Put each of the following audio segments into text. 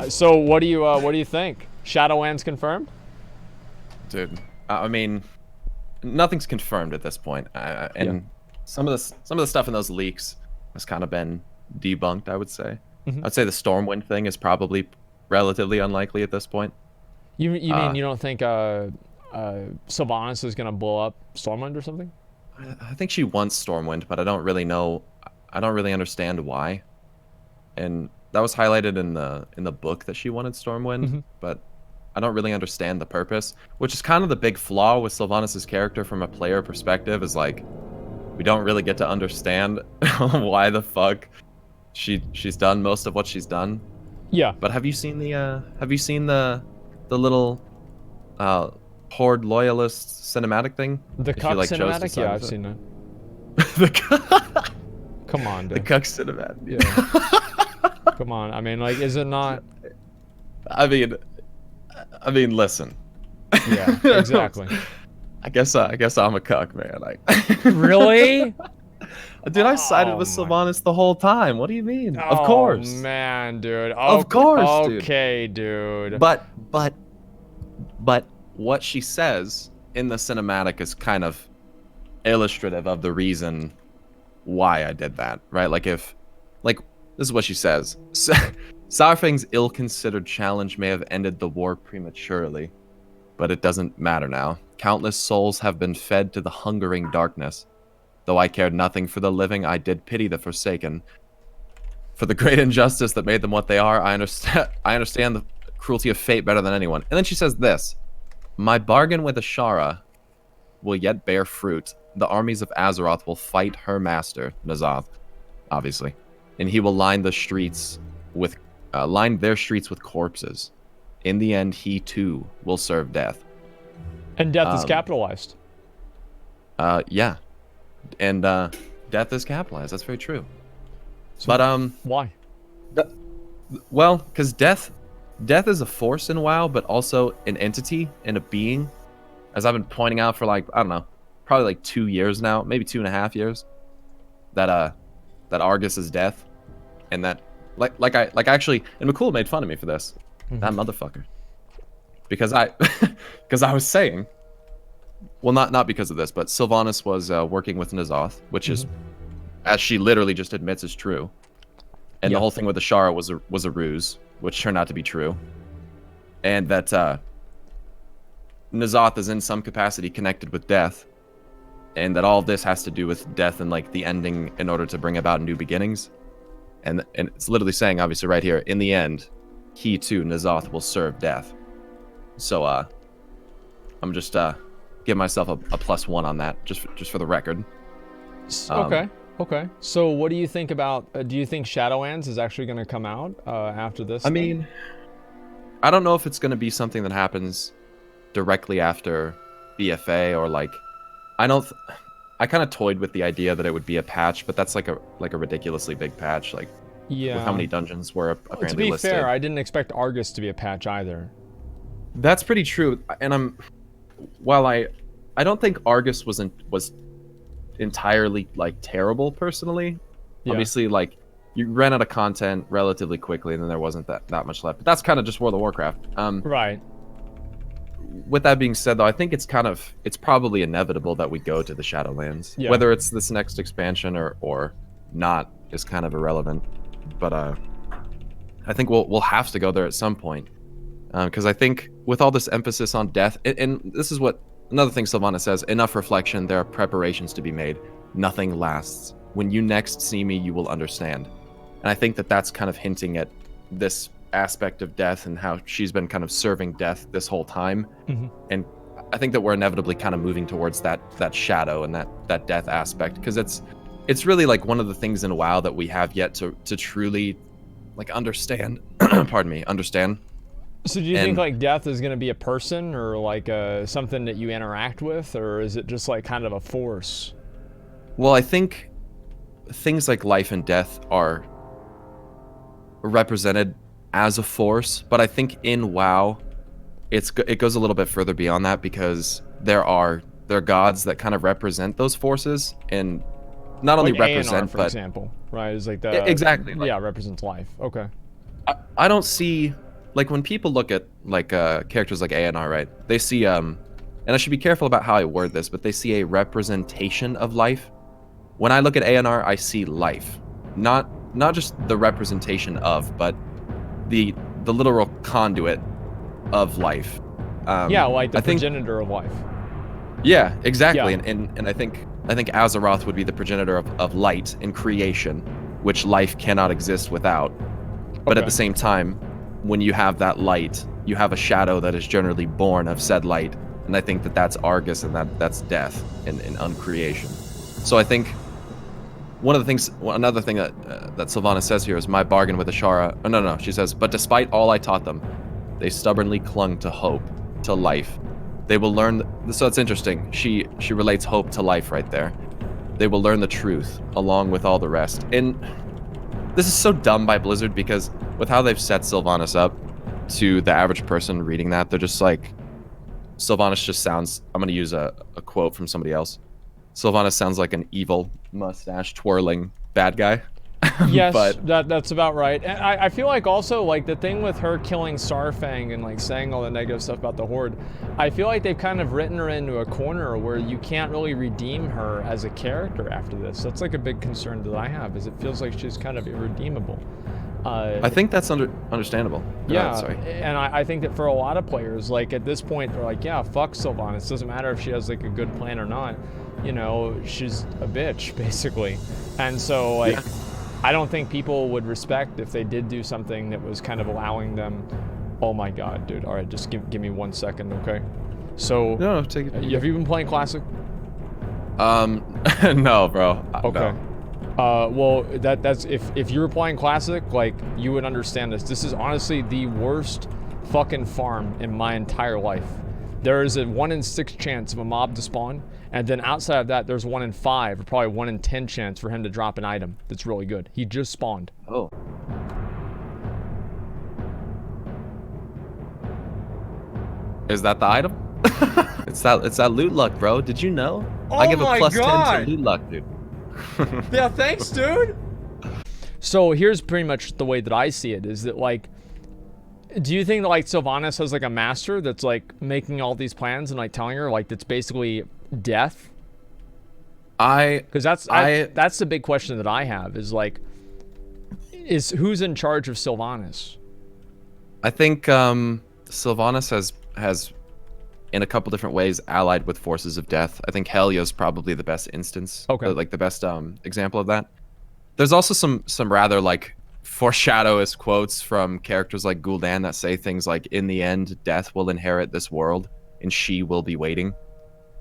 So what do you think? Shadowlands confirmed? Dude, I mean, nothing's confirmed at this point, and some of the stuff in those leaks has kind of been debunked. I would say. I'd say the Stormwind thing is probably relatively unlikely at this point. You mean you don't think Sylvanas is gonna blow up Stormwind or something? I think she wants Stormwind, but I don't really know. I don't really understand why. And that was highlighted in the book that she wanted Stormwind, but I don't really understand the purpose, which is kind of the big flaw with Sylvanas' character from a player perspective, is like we don't really get to understand why the fuck she's done most of what she's done. Yeah. But have you seen the little Horde loyalist cinematic thing? The If you, cuck like, chose to cinematic? side Yeah, I've with it? seen that. the Come on, dude. cuck cinematic. Yeah. Come on. I mean, like, is it not? I mean, listen. Yeah, exactly. I guess I'm a cuck, man. Really? Dude, I sided with Sylvanas the whole time. What do you mean? Of course. Oh man, dude. Of course, dude. Okay, dude. But what she says in the cinematic is kind of illustrative of the reason why I did that, right? Like this is what she says. Saurfang's ill-considered challenge may have ended the war prematurely, but it doesn't matter now. Countless souls have been fed to the hungering darkness. Though I cared nothing for the living, I did pity the forsaken. For the great injustice that made them what they are, I understand the cruelty of fate better than anyone. And then she says this: my bargain with Ashara will yet bear fruit. The armies of Azeroth will fight her master, N'Zoth, obviously, and he will line their streets with corpses. In the end, he too will serve death. And death is capitalized. Yeah. And death is capitalized. That's very true. So, but why? Well, because death is a force in WoW, but also an entity and a being. As I've been pointing out for, like, I don't know, probably like 2 years now, maybe 2.5 years. That Argus is death, and that like actually, and McCool made fun of me for this. That motherfucker. Because I was saying. Well, not because of this, but Sylvanas was working with N'Zoth, which is, as she literally just admits, is true. And the whole thing with Ashara was a ruse, which turned out to be true. And that N'Zoth is in some capacity connected with death, and that all this has to do with death and, like, the ending in order to bring about new beginnings. And it's literally saying, obviously, right here, in the end, he too, N'Zoth, will serve death. So I'm just give myself a +1 on that, just for the record. Okay. So what do you think about? Do you think Shadowlands is actually going to come out after this? I mean, I don't know if it's going to be something that happens directly after BFA, or like, I kind of toyed with the idea that it would be a patch, but that's like a ridiculously big patch, like, with how many dungeons were apparently listed. To be fair, I didn't expect Argus to be a patch either. That's pretty true, and while I don't think Argus was entirely, like, terrible personally. Obviously, like, you ran out of content relatively quickly, and then there wasn't that much left. But that's kind of just World of Warcraft. Right. With that being said, though, I think it's probably inevitable that we go to the Shadowlands. Yeah. Whether it's this next expansion or not is kind of irrelevant. But I think we'll have to go there at some point. Because I think with all this emphasis on death, and this is what another thing Sylvanas says: enough reflection, there are preparations to be made. Nothing lasts. When you next see me, you will understand. And I think that's kind of hinting at this aspect of death and how she's been kind of serving death this whole time. And I think that we're inevitably kind of moving towards that shadow and that death aspect, because it's really, like, one of the things in WoW that we have yet to truly, like, understand. Understand. So do you think, like, death is going to be a person, or like something that you interact with, or is it just, like, kind of a force? Well, I think things like life and death are represented as a force, but I think in WoW, it goes a little bit further beyond that, because there are gods that kind of represent those forces, and not only like represent, A&R, for but example, right? It's like the exactly, yeah, represents life. Okay. I don't see like when people look at like characters like ANR, right? They see and I should be careful about how I word this, but they see a representation of life. When I look at ANR, I see life, not just the representation of, but the literal conduit of life. Yeah, like the progenitor of life. Yeah, exactly. Yeah. And I think Azeroth would be the progenitor of light and creation, which life cannot exist without. But at the same time, when you have that light, you have a shadow that is generally born of said light. And I think that's Argus, and that's death and uncreation. So I think another thing that Sylvanas says here is my bargain with Ashara. Oh, no, she says, but despite all I taught them, they stubbornly clung to hope, to life. They will learn. So it's interesting. She relates hope to life right there. They will learn the truth along with all the rest. And this is so dumb by Blizzard, because with how they've set Sylvanas up, to the average person reading that, they're just like, Sylvanas just sounds, I'm going to use a quote from somebody else. Sylvanas sounds like an evil, mustache twirling bad guy. Yes, but that's about right. And I feel like also, like, the thing with her killing Saurfang and, like, saying all the negative stuff about the Horde, I feel like they've kind of written her into a corner where you can't really redeem her as a character after this. That's, like, a big concern that I have, is it feels like she's kind of irredeemable. I think that's understandable. Yeah, and I think that for a lot of players, like, at this point, they're like, yeah, fuck Sylvanas. Doesn't matter if she has, like, a good plan or not. You know, she's a bitch, basically. And so, like... Yeah. I don't think people would respect if they did do something that was kind of allowing them. Oh my god, dude. All right, just give me 1 second, okay? So, no, take it. Have you been playing Classic? No, bro. Okay. No. Well, that's if you were playing Classic, like, you would understand this. This is honestly the worst fucking farm in my entire life. There is a 1 in 6 chance of a mob to spawn, and then outside of that, there's 1 in 5, or probably 1 in 10 chance for him to drop an item that's really good. He just spawned. Oh. Is that the item? It's that loot luck, bro. Did you know? Oh, I give a plus God. 10 to loot luck, dude. Yeah, thanks, dude. So here's pretty much the way that I see it, is that, like, do you think that, like, Sylvanas has, like, a master that's, like, making all these plans and, like, telling her, like, that's basically death? Because that's the big question that I have, is, like, who's in charge of Sylvanas? I think Sylvanas has in a couple different ways allied with forces of death. I think Helio's probably the best instance. Okay. Like the best example of that. There's also some rather, like, foreshadowist quotes from characters like Gul'dan that say things like, in the end, death will inherit this world, and she will be waiting.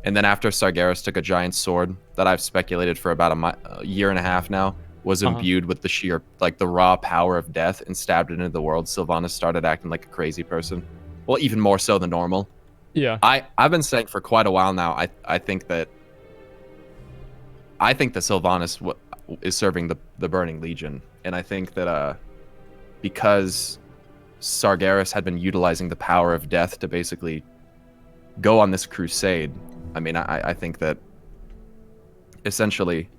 And then after Sargeras took a giant sword that I've speculated for about a year and a half now, was imbued with the sheer, like, the raw power of death and stabbed it into the world, Sylvanas started acting like a crazy person. Well, even more so than normal. Yeah. I've been saying for quite a while now, I think that Sylvanas is serving the Burning Legion. And I think that because Sargeras had been utilizing the power of death to basically go on this crusade, I mean, I think that essentially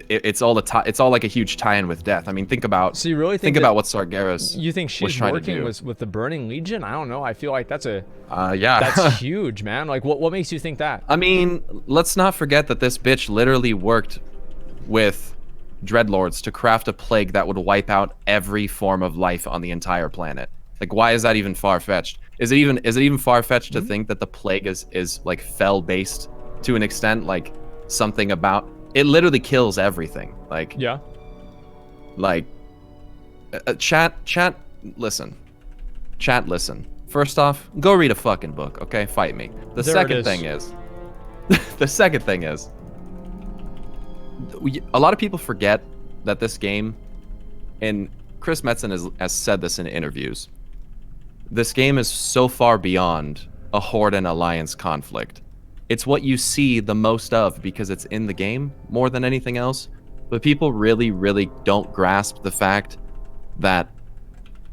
it's all like a huge tie-in with death. I mean, think about so you really think about what Sargeras you think she's working with the Burning Legion? I don't know. I feel like that's that's huge, man. Like, what makes you think that? I mean, let's not forget that this bitch literally worked with dreadlords to craft a plague that would wipe out every form of life on the entire planet. Like, why is that even far-fetched? Is it even far-fetched to think that the plague is like fel-based to an extent? Like, something about it literally kills everything. Like, yeah. Like, chat, listen. Chat, listen. First off, go read a fucking book, okay? Fight me. The second thing is, a lot of people forget that this game, and Chris Metzen has said this in interviews, this game is so far beyond a Horde and Alliance conflict. It's what you see the most of because it's in the game more than anything else. But people really, really don't grasp the fact that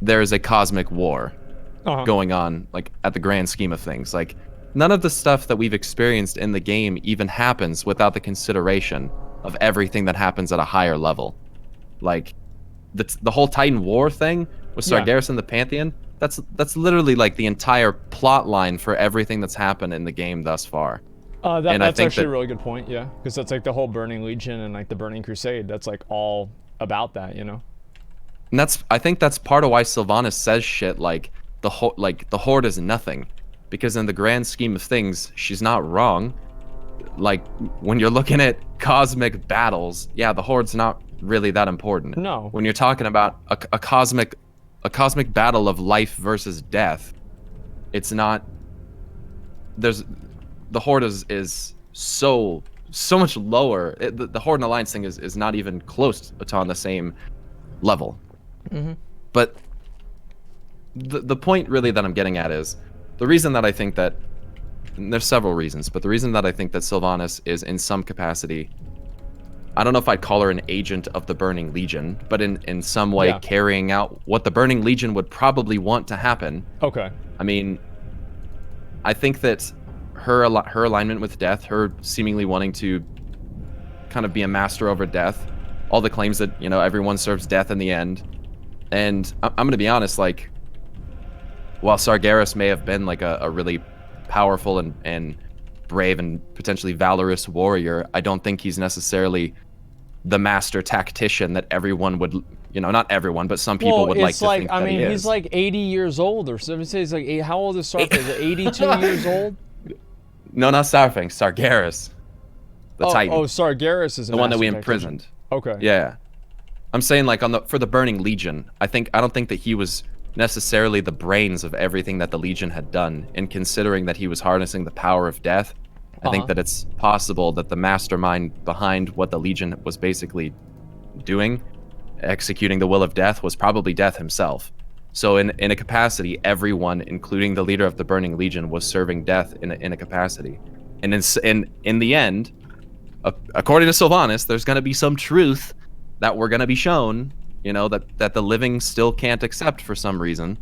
there is a cosmic war going on, like, at the grand scheme of things. Like, none of the stuff that we've experienced in the game even happens without the consideration of everything that happens at a higher level. Like, the whole Titan War thing with Yeah. Sargeras in the Pantheon, that's literally like the entire plot line for everything that's happened in the game thus far. That's actually a really good point, yeah. Because that's like the whole Burning Legion and like the Burning Crusade. That's like all about that, you know? And I think that's part of why Sylvanas says shit like the Horde is nothing. Because in the grand scheme of things, she's not wrong. Like, when you're looking at cosmic battles, yeah, the Horde's not really that important. No. When you're talking about a cosmic battle of life versus death, it's not. The Horde is so much lower. The Horde and Alliance thing is not even close to on the same level. Mm-hmm. But the point really that I'm getting at is the reason that I think that, and there's several reasons, but the reason that I think that Sylvanas is in some capacity, I don't know if I'd call her an agent of the Burning Legion, but in some way carrying out what the Burning Legion would probably want to happen. Okay. I mean, I think that her alignment with death, her seemingly wanting to kind of be a master over death, all the claims that, you know, everyone serves death in the end. And I'm going to be honest, like, while Sargeras may have been like a really powerful and brave and potentially valorous warrior, I don't think he's necessarily the master tactician that everyone would, you know, not everyone, but some people would like to think that he is. He's like 80 years old, or something. He's like, how old is Saurfang? Is it 82 years old? No, not Saurfang. Sargeras, the Titan. Oh, Sargeras is the one that we imprisoned. Okay. Yeah, I'm saying like for the Burning Legion, I don't think that he was necessarily the brains of everything that the Legion had done. And considering that he was harnessing the power of death, I think that it's possible that the mastermind behind what the Legion was basically doing, executing the will of death, was probably death himself. So in a capacity, everyone, including the leader of the Burning Legion, was serving death in a capacity. And in the end, according to Sylvanas, there's going to be some truth that we're going to be shown, you know, that the living still can't accept for some reason.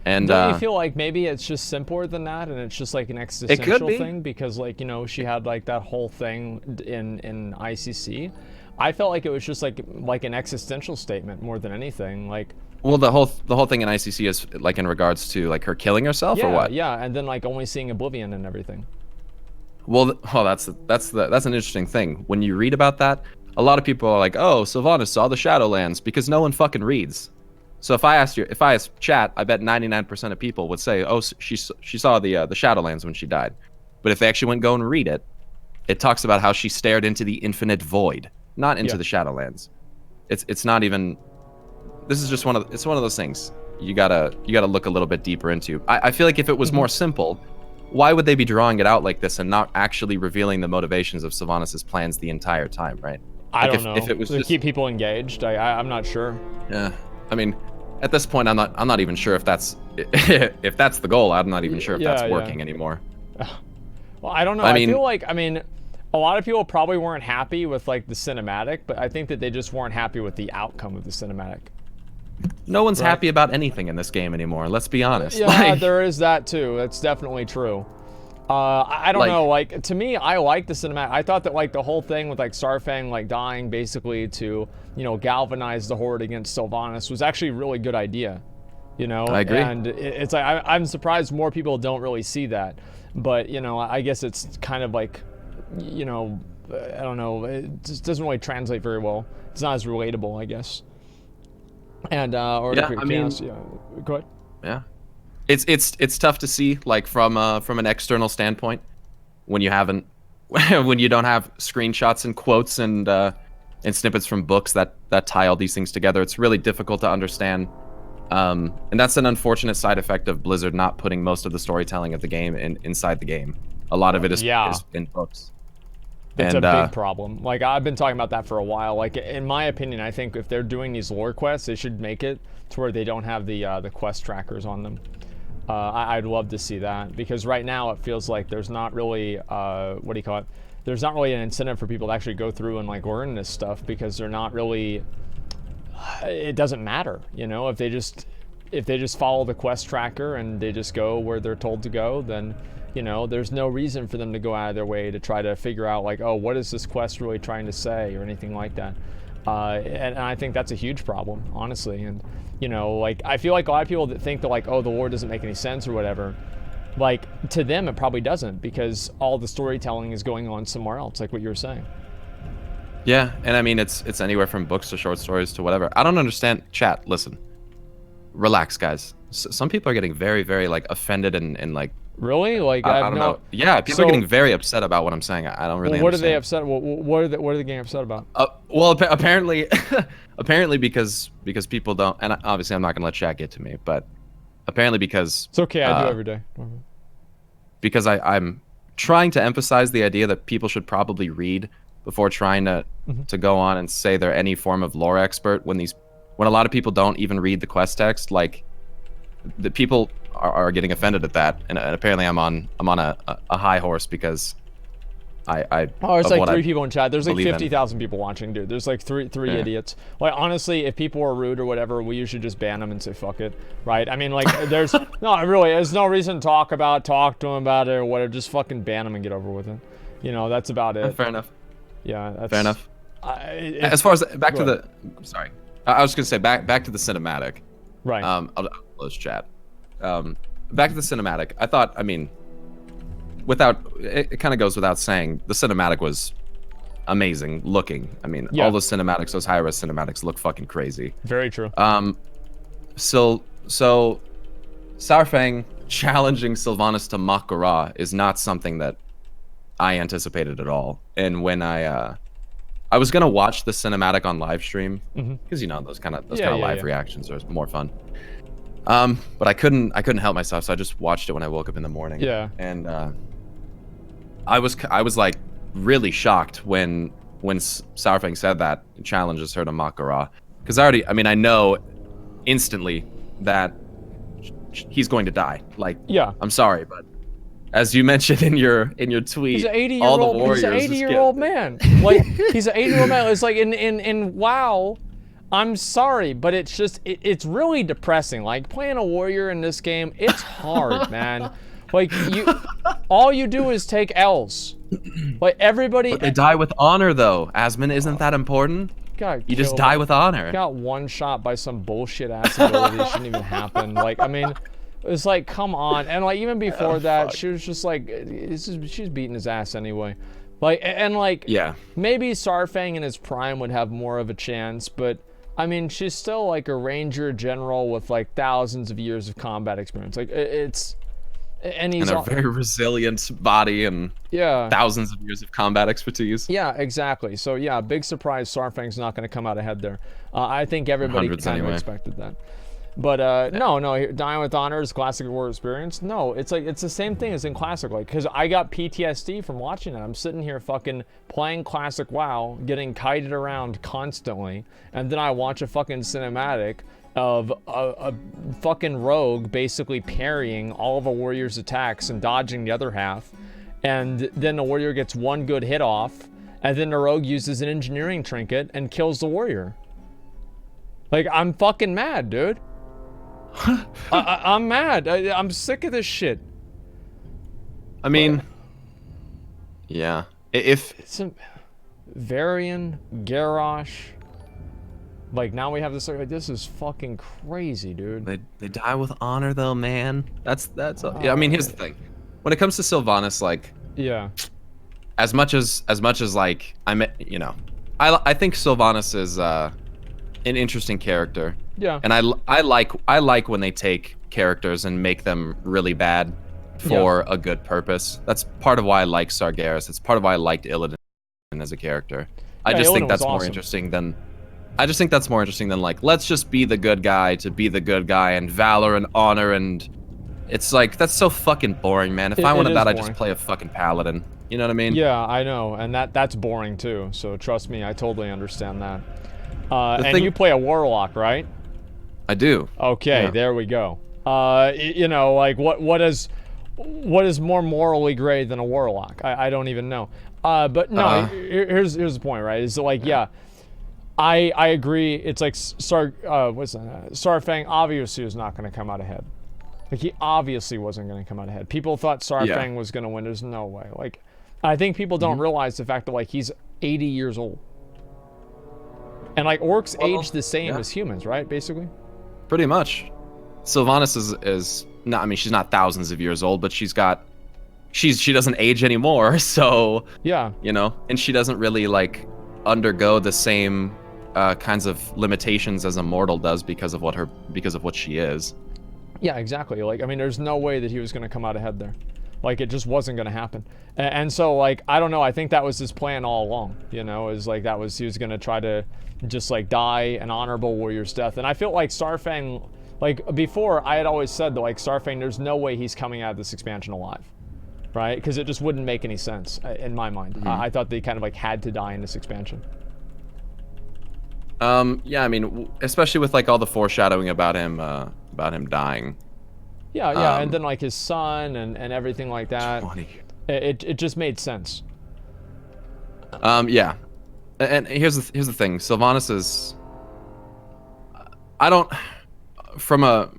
And don't you feel like maybe it's just simpler than that, and it's just like an existential thing? Because, like, you know, she had like that whole thing in ICC. I felt like it was just like an existential statement more than anything. Like, well, the whole thing in ICC is like in regards to like her killing herself, or what? Yeah, and then like only seeing Oblivion and everything. Well, that's an interesting thing. When you read about that, a lot of people are like, "Oh, Sylvanas saw the Shadowlands," because no one fucking reads. So if I asked chat, I bet 99% of people would say, "Oh, she saw the Shadowlands when she died." But if they actually go and read it, it talks about how she stared into the infinite void, not into the Shadowlands. It's not even. This is just one of those things you gotta look a little bit deeper into. I feel like if it was more simple, why would they be drawing it out like this and not actually revealing the motivations of Sylvanas' plans the entire time, right? I don't know. If it was to keep people engaged, I'm not sure. Yeah, I mean, at this point, I'm not even sure if that's if that's the goal. I'm not even sure if that's working anymore. Well, I don't know. I feel like, I mean, a lot of people probably weren't happy with like the cinematic, but I think that they just weren't happy with the outcome of the cinematic. No one's happy about anything in this game anymore. Let's be honest. Yeah, like, there is that too. That's definitely true. I don't know. Like, to me, I like the cinematic. I thought that like the whole thing with like Saurfang like dying basically to, you know, galvanize the Horde against Sylvanas was actually a really good idea. You know, I agree. And it's like I'm surprised more people don't really see that. But you know, I guess it's kind of like, you know, I don't know. It just doesn't really translate very well. It's not as relatable, I guess. And or yeah, I mean, go ahead. Yeah, it's tough to see like from an external standpoint when you don't have screenshots and quotes and snippets from books that tie all these things together. It's really difficult to understand, and that's an unfortunate side effect of Blizzard not putting most of the storytelling of the game inside the game. A lot of it is in books. It's a big problem. Like, I've been talking about that for a while. Like, in my opinion, I think if they're doing these lore quests, they should make it to where they don't have the quest trackers on them. I'd love to see that, because right now it feels like there's not really what do you call it? There's not really an incentive for people to actually go through and like learn this stuff, because they're not really. It doesn't matter, you know. If they just follow the quest tracker and they just go where they're told to go, then, you know, there's no reason for them to go out of their way to try to figure out like, oh, what is this quest really trying to say, or anything like that. And I think that's a huge problem, honestly. And, you know, like, I feel like a lot of people that think that, like, oh, the war doesn't make any sense or whatever, like, to them it probably doesn't, because all the storytelling is going on somewhere else, like what you were saying. Yeah, and I mean, it's anywhere from books to short stories to whatever. I don't understand. Chat, listen. Relax, guys. Some people are getting very, very, like, offended and like... Really? Like, I don't know. Yeah, people are getting very upset about what I'm saying. I don't really what understand. are they upset? What are they getting upset about? Well, apparently, apparently because people don't, and obviously I'm not gonna let chat get to me, but apparently because it's okay. I do every day. Because I'm trying to emphasize the idea that people should probably read before trying to go on and say they're any form of lore expert when a lot of people don't even read the quest text. Like, the people are getting offended at that, and apparently I'm on a high horse because there's like 3 people in chat. There's like 50,000 people watching, dude. There's like three idiots. Like, honestly, if people are rude or whatever, we usually just ban them and say fuck it, right? I mean, like, there's there's no reason to talk to them about it or whatever. Just fucking ban them and get over with it. You know, that's about it. Fair enough. Yeah, that's fair enough. As far as back to the, sorry, I was gonna say back to the cinematic. Right. I'll close chat. Back to the cinematic. I thought, I mean, it kind of goes without saying, the cinematic was amazing looking. I mean, all those cinematics, those high-res cinematics look fucking crazy. Very true. So Saurfang challenging Sylvanas to Makara is not something that I anticipated at all. And when I was gonna watch the cinematic on live stream, because you know those kind of live reactions are more fun. But I couldn't help myself, so I just watched it when I woke up in the morning. Yeah. And I was like really shocked when Saurfang said that and challenges her to Makara, because I know instantly that he's going to die. Like, I'm sorry, but as you mentioned in your tweet, he's an 80-year-old man. Like, he's an 80-year-old man. It's like in WoW. I'm sorry, but it's just, it's really depressing. Like, playing a warrior in this game, it's hard, man. Like, all you do is take L's. Like, everybody... But they die with honor, though. Asmon, isn't that important? You just die with honor. Got one shot by some bullshit-ass ability that shouldn't even happen. Like, I mean, it's like, come on. And, like, even before that, she was just like, she's beating his ass anyway. Like, and, like, maybe Saurfang in his prime would have more of a chance, but... I mean, she's still like a ranger general with like thousands of years of combat experience. Like, and he's a very resilient body and thousands of years of combat expertise. Yeah, exactly. So yeah, big surprise. Saurfang's not going to come out ahead there. I think everybody kind of expected that. But no, dying with honor is classic war experience. No, it's like, it's the same thing as in classic, like, because I got PTSD from watching it. I'm sitting here fucking playing classic WoW, getting kited around constantly, and then I watch a fucking cinematic of a fucking rogue basically parrying all of a warrior's attacks and dodging the other half, and then the warrior gets one good hit off, and then the rogue uses an engineering trinket and kills the warrior. Like, I'm fucking mad, dude. I'm mad. I'm sick of this shit. I mean, yeah. If it's a Varian, Garrosh, like, now we have this. Like, this is fucking crazy, dude. They die with honor, though, man. That's yeah. I mean, here's the thing. When it comes to Sylvanas, like, as much as like, I think Sylvanas is an interesting character. Yeah. And I like when they take characters and make them really bad for a good purpose. That's part of why I like Sargeras. It's part of why I liked Illidan as a character. I just think that's more interesting than like, let's just be the good guy to be the good guy, and valor and honor, and it's like, that's so fucking boring, man. If I wanted that, I'd just play a fucking paladin. You know what I mean? Yeah, I know, and that's boring too. So trust me, I totally understand that. And you play a warlock, right? I do. Okay, there we go. You know, like, what is more morally gray than a warlock? I don't even know. But no, here's the point, right? Is like, I agree. It's like Saurfang obviously was not going to come out ahead. Like, he obviously wasn't going to come out ahead. People thought Saurfang was going to win. There's no way. Like, I think people don't realize the fact that, like, he's 80 years old. And like orcs Well, age the same yeah. as humans, right? Basically. Pretty much. Sylvanas is not. I mean, she's not thousands of years old, but she doesn't age anymore. So Yeah. you know, and she doesn't really like undergo the same kinds of limitations as a mortal does because of what she is. Yeah, exactly. Like, I mean, there's no way that he was going to come out ahead there. Like, it just wasn't going to happen. And so, like, I don't know. I think that was his plan all along, you know, is like he was going to try to just like die an honorable warrior's death. And I feel like Saurfang, like before, I had always said that like Saurfang, there's no way he's coming out of this expansion alive, right? Because it just wouldn't make any sense in my mind. Mm-hmm. I thought they kind of like had to die in this expansion. Yeah, I mean, especially with like all the foreshadowing about him dying. Yeah, and then like his son and everything like that. 20. It just made sense. Yeah, and here's the thing. Sylvanas is. I don't. From a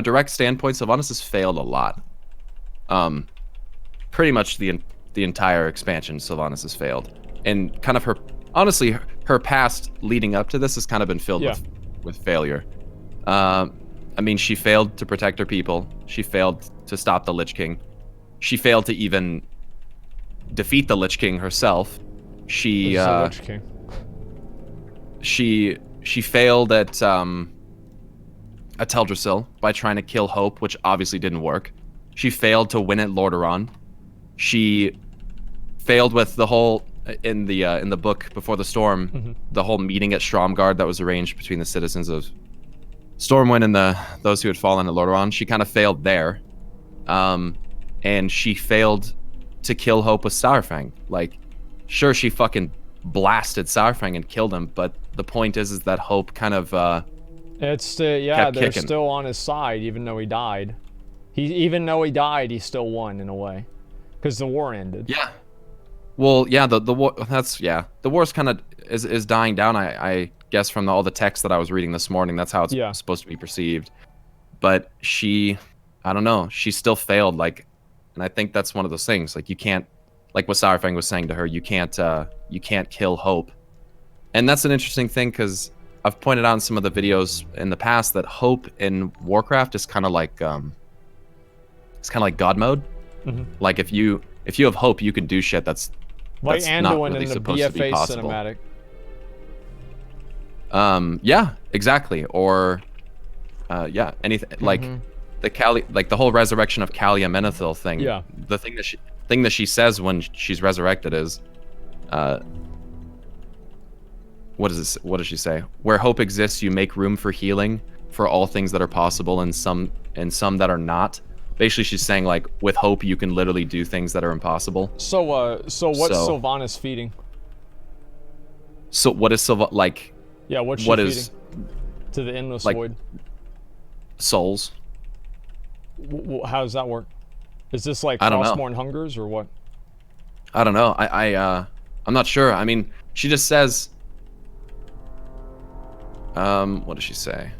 direct standpoint, Sylvanas has failed a lot. Pretty much the entire expansion, Sylvanas has failed, and kind of honestly, her past leading up to this has kind of been filled with failure. I mean, she failed to protect her people. She failed to stop the Lich King. She failed to even defeat the Lich King herself. She Lich King. she failed at Teldrassil by trying to kill Hope, which obviously didn't work. She failed to win at Lordaeron. She failed with the whole in the book Before the Storm, the whole meeting at Stromgarde that was arranged between the citizens of Stormwind and those who had fallen at Lordaeron. She kind of failed there, and she failed to kill Hope with Saurfang. Like, sure, she fucking blasted Saurfang and killed him, but the point is that Hope kind of it's yeah, they're kicking. still on his side even though he died. Even though he died, he still won in a way, because the war ended. Yeah. Well, yeah, the war, the war's kind of is dying down. I guess from all the text that I was reading this morning, that's how it's supposed to be perceived. But I don't know, she still failed. Like, and I think that's one of those things. Like, you can't, like what Saurfang was saying to her, you can't kill Hope. And that's an interesting thing, because I've pointed out in some of the videos in the past that Hope in Warcraft is kind of like God mode. Like, if you have Hope, you can do shit that's like not Anduin really in the supposed to be BFA possible. cinematic. Yeah, exactly. Or yeah, anything like the whole resurrection of Kalia Menethil thing. Yeah. The thing that she says when she's resurrected is what does she say? Where hope exists, you make room for healing for all things that are possible and some that are not. Basically, she's saying, like, with hope, you can literally do things that are impossible. So what's Sylvanas feeding? So what is like? Yeah, what's she feeding? To the endless void? Souls. How does that work? Is this like Frostmourne hungers or what? I don't know. I'm not sure. I mean, she just says. What does she say?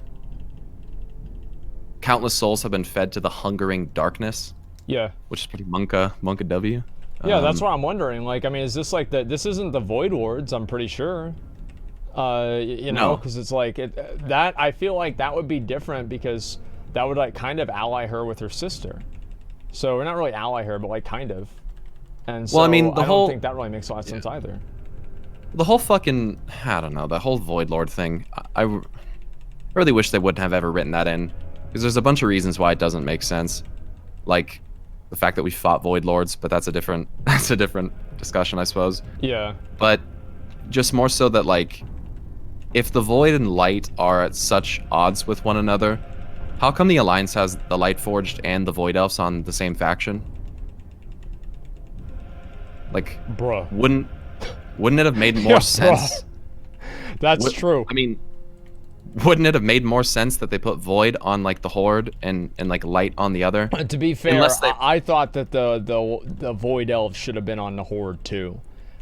Countless souls have been fed to the hungering darkness. Yeah. Which is pretty Monka W. Yeah, that's what I'm wondering. Like, I mean, is this like this isn't the Void Lords, I'm pretty sure. You know, because it's like that. I feel like that would be different because that would like kind of ally her with her sister. So we're not really ally her, but like kind of. And so well, I mean, I don't think that really makes a lot of sense either. The whole fucking, I don't know, the whole Void Lord thing. I really wish they wouldn't have ever written that in. Because there's a bunch of reasons why it doesn't make sense, like the fact that we fought Void Lords, but that's a different discussion, I suppose. Yeah. But just more so that, like, if the Void and Light are at such odds with one another, how come the Alliance has the Light Forged and the Void Elves on the same faction? Like, bruh, wouldn't it have made more sense? That's true. I mean, wouldn't it have made more sense that they put Void on like the Horde and like Light on the other? To be fair, I thought that the Void Elves should have been on the Horde too.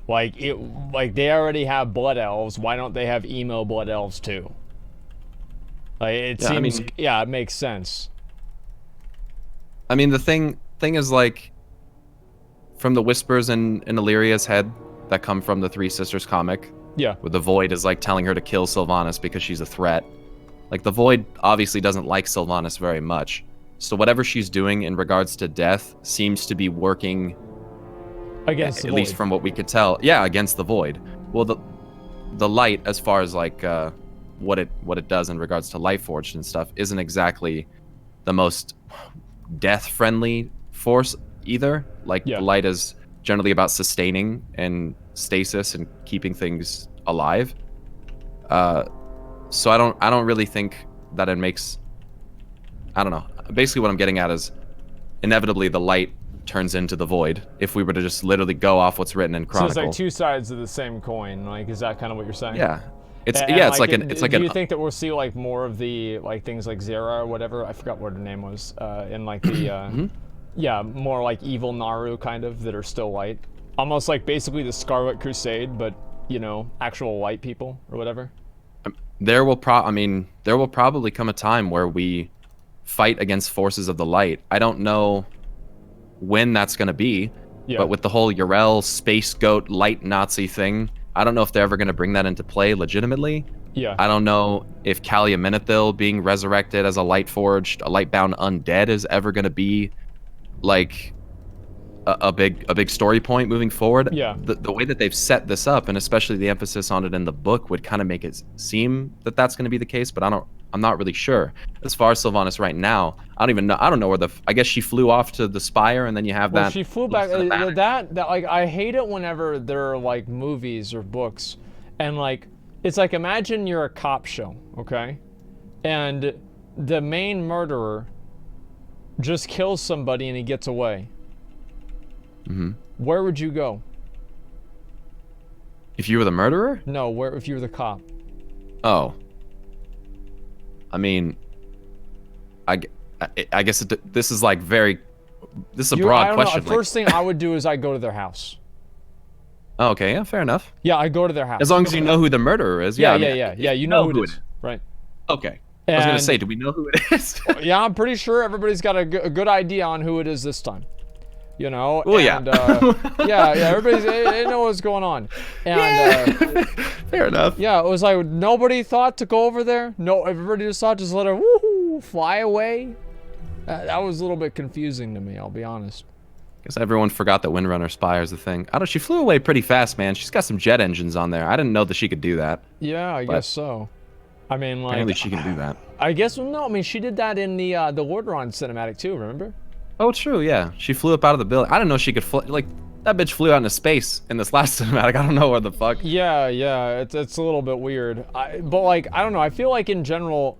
Like they already have Blood Elves. Why don't they have emo Blood Elves too? Like it seems, it makes sense. I mean, the thing is, like, from the whispers in Illyria's head that come from the Three Sisters comic, Yeah. Where the Void is like telling her to kill Sylvanas because she's a threat. Like the Void obviously doesn't like Sylvanas very much. So whatever she's doing in regards to death seems to be working against at least from what we could tell. Yeah, against the Void. Well, the light, as far as like what it does in regards to Lightforged and stuff, isn't exactly the most death friendly force either. Like the light is generally about sustaining and stasis and keeping things alive. So I don't really think that it makes, I don't know. Basically what I'm getting at is inevitably the light turns into the Void if we were to just literally go off what's written in Chronicle. So it's like two sides of the same coin. Like, is that kind of what you're saying? Yeah. It's Do you think that we'll see like more of the like things like Zera or whatever? I forgot what her name was. In like the yeah, more like evil Naru kind of that are still light. Almost like basically the Scarlet Crusade, but you know, actual light people or whatever. There will probably come a time where we fight against forces of the light. I don't know when that's going to be, but with the whole Yrel space goat light Nazi thing, I don't know if they're ever going to bring that into play legitimately. Yeah. I don't know if Kalia Menethil being resurrected as a Lightforged, a Lightbound undead is ever going to be like a big story point moving forward. Yeah. The way that they've set this up, and especially the emphasis on it in the book, would kind of make it seem that that's going to be the case, but I'm not really sure. As far as Sylvanas right now, I don't even know. I don't know where I guess she flew off to the Spire, and then you have that. She flew back. That like I hate it whenever there are like movies or books, and like it's like imagine you're a cop show, okay, and the main murderer just kills somebody and he gets away. Mm-hmm. Where would you go? If you were the murderer? No, where if you were the cop? Oh. I mean, I guess this is like this is a broad question. The first thing I would do is I go to their house. Oh, okay, yeah, fair enough. Yeah, I go to their house. As long as you know who the murderer is. Yeah, you know who it is. Right. Okay. I was going to say, do we know who it is? Yeah, I'm pretty sure everybody's got a good idea on who it is this time. You know? Well, and, yeah, they know what's going on. And, fair enough. Yeah, it was like nobody thought to go over there. No, everybody just thought just let her woohoo fly away. That was a little bit confusing to me, I'll be honest. Guess everyone forgot that Windrunner Spire is the thing. I don't know, she flew away pretty fast, man. She's got some jet engines on there. I didn't know that she could do that. Yeah, I guess so. I mean, like... Apparently she can do that. I guess, well, no, I mean, she did that in the Lordaeron cinematic too, remember? Oh, true, yeah. She flew up out of the building. I didn't know she could fly. Like, that bitch flew out into space in this last cinematic. I don't know where the fuck. Yeah, it's a little bit weird. But, like, I don't know. I feel like in general...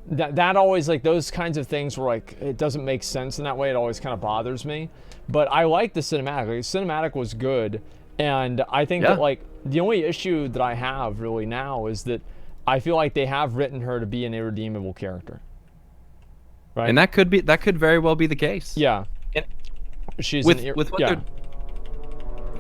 That always, like, those kinds of things where, like, it doesn't make sense in that way. It always kind of bothers me. But I like the cinematic. Like, the cinematic was good. And I think that, like, the only issue that I have really now is that I feel like they have written her to be an irredeemable character. Right? And that could very well be the case. Yeah. And she's with what they're...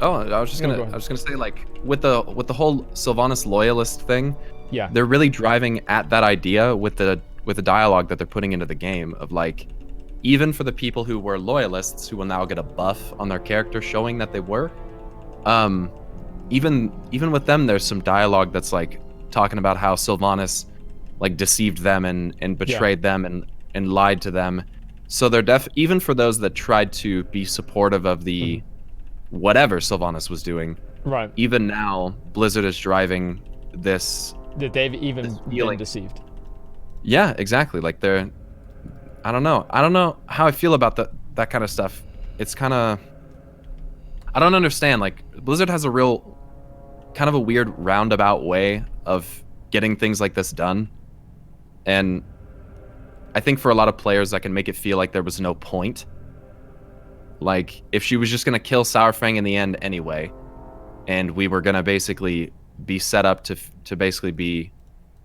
Oh, I was just gonna say, like, with the whole Sylvanas loyalist thing, yeah, they're really driving at that idea with the dialogue that they're putting into the game of, like, even for the people who were loyalists who will now get a buff on their character showing that they were, even with them, there's some dialogue that's like talking about how Sylvanas like deceived them and betrayed them and lied to them. So they're even for those that tried to be supportive of the whatever Sylvanas was doing. Right. Even now, Blizzard is driving this that they've even been deceived. Yeah, exactly. Like they're I don't know how I feel about that kind of stuff. It's kind of I don't understand. Like Blizzard has a real kind of a weird roundabout way of getting things like this done. And I think for a lot of players that can make it feel like there was no point. Like if she was just going to kill Saurfang in the end anyway, and we were going to basically be set up to basically be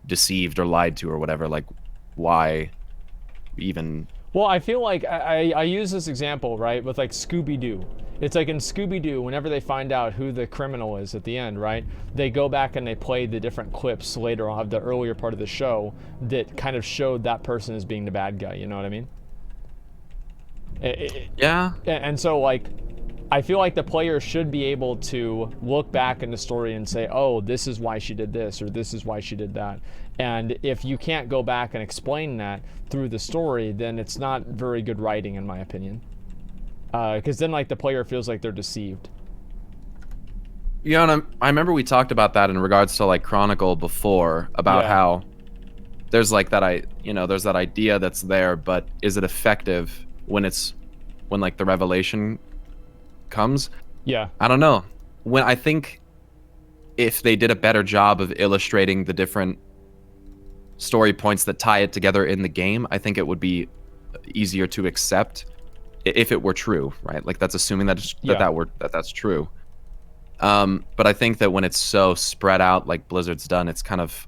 deceived or lied to or whatever, like why even... Well, I feel like I use this example, right, with like Scooby-Doo. It's like in Scooby-Doo, whenever they find out who the criminal is at the end, right, they go back and they play the different clips later on of the earlier part of the show that kind of showed that person as being the bad guy, you know what I mean? Yeah. And so, like, I feel like the player should be able to look back in the story and say, oh, this is why she did this, or this is why she did that. And if you can't go back and explain that through the story, then it's not very good writing, in my opinion. Because then, like, the player feels like they're deceived. Yeah, and I remember we talked about that in regards to, like, Chronicle before, about how there's, like, there's that idea that's there, but is it effective when like, the revelation comes? Yeah. I don't know. I think if they did a better job of illustrating the different story points that tie it together in the game, I think it would be easier to accept if it were true, right? Like, that's assuming that that's true. But I think that when it's so spread out like Blizzard's done, it's kind of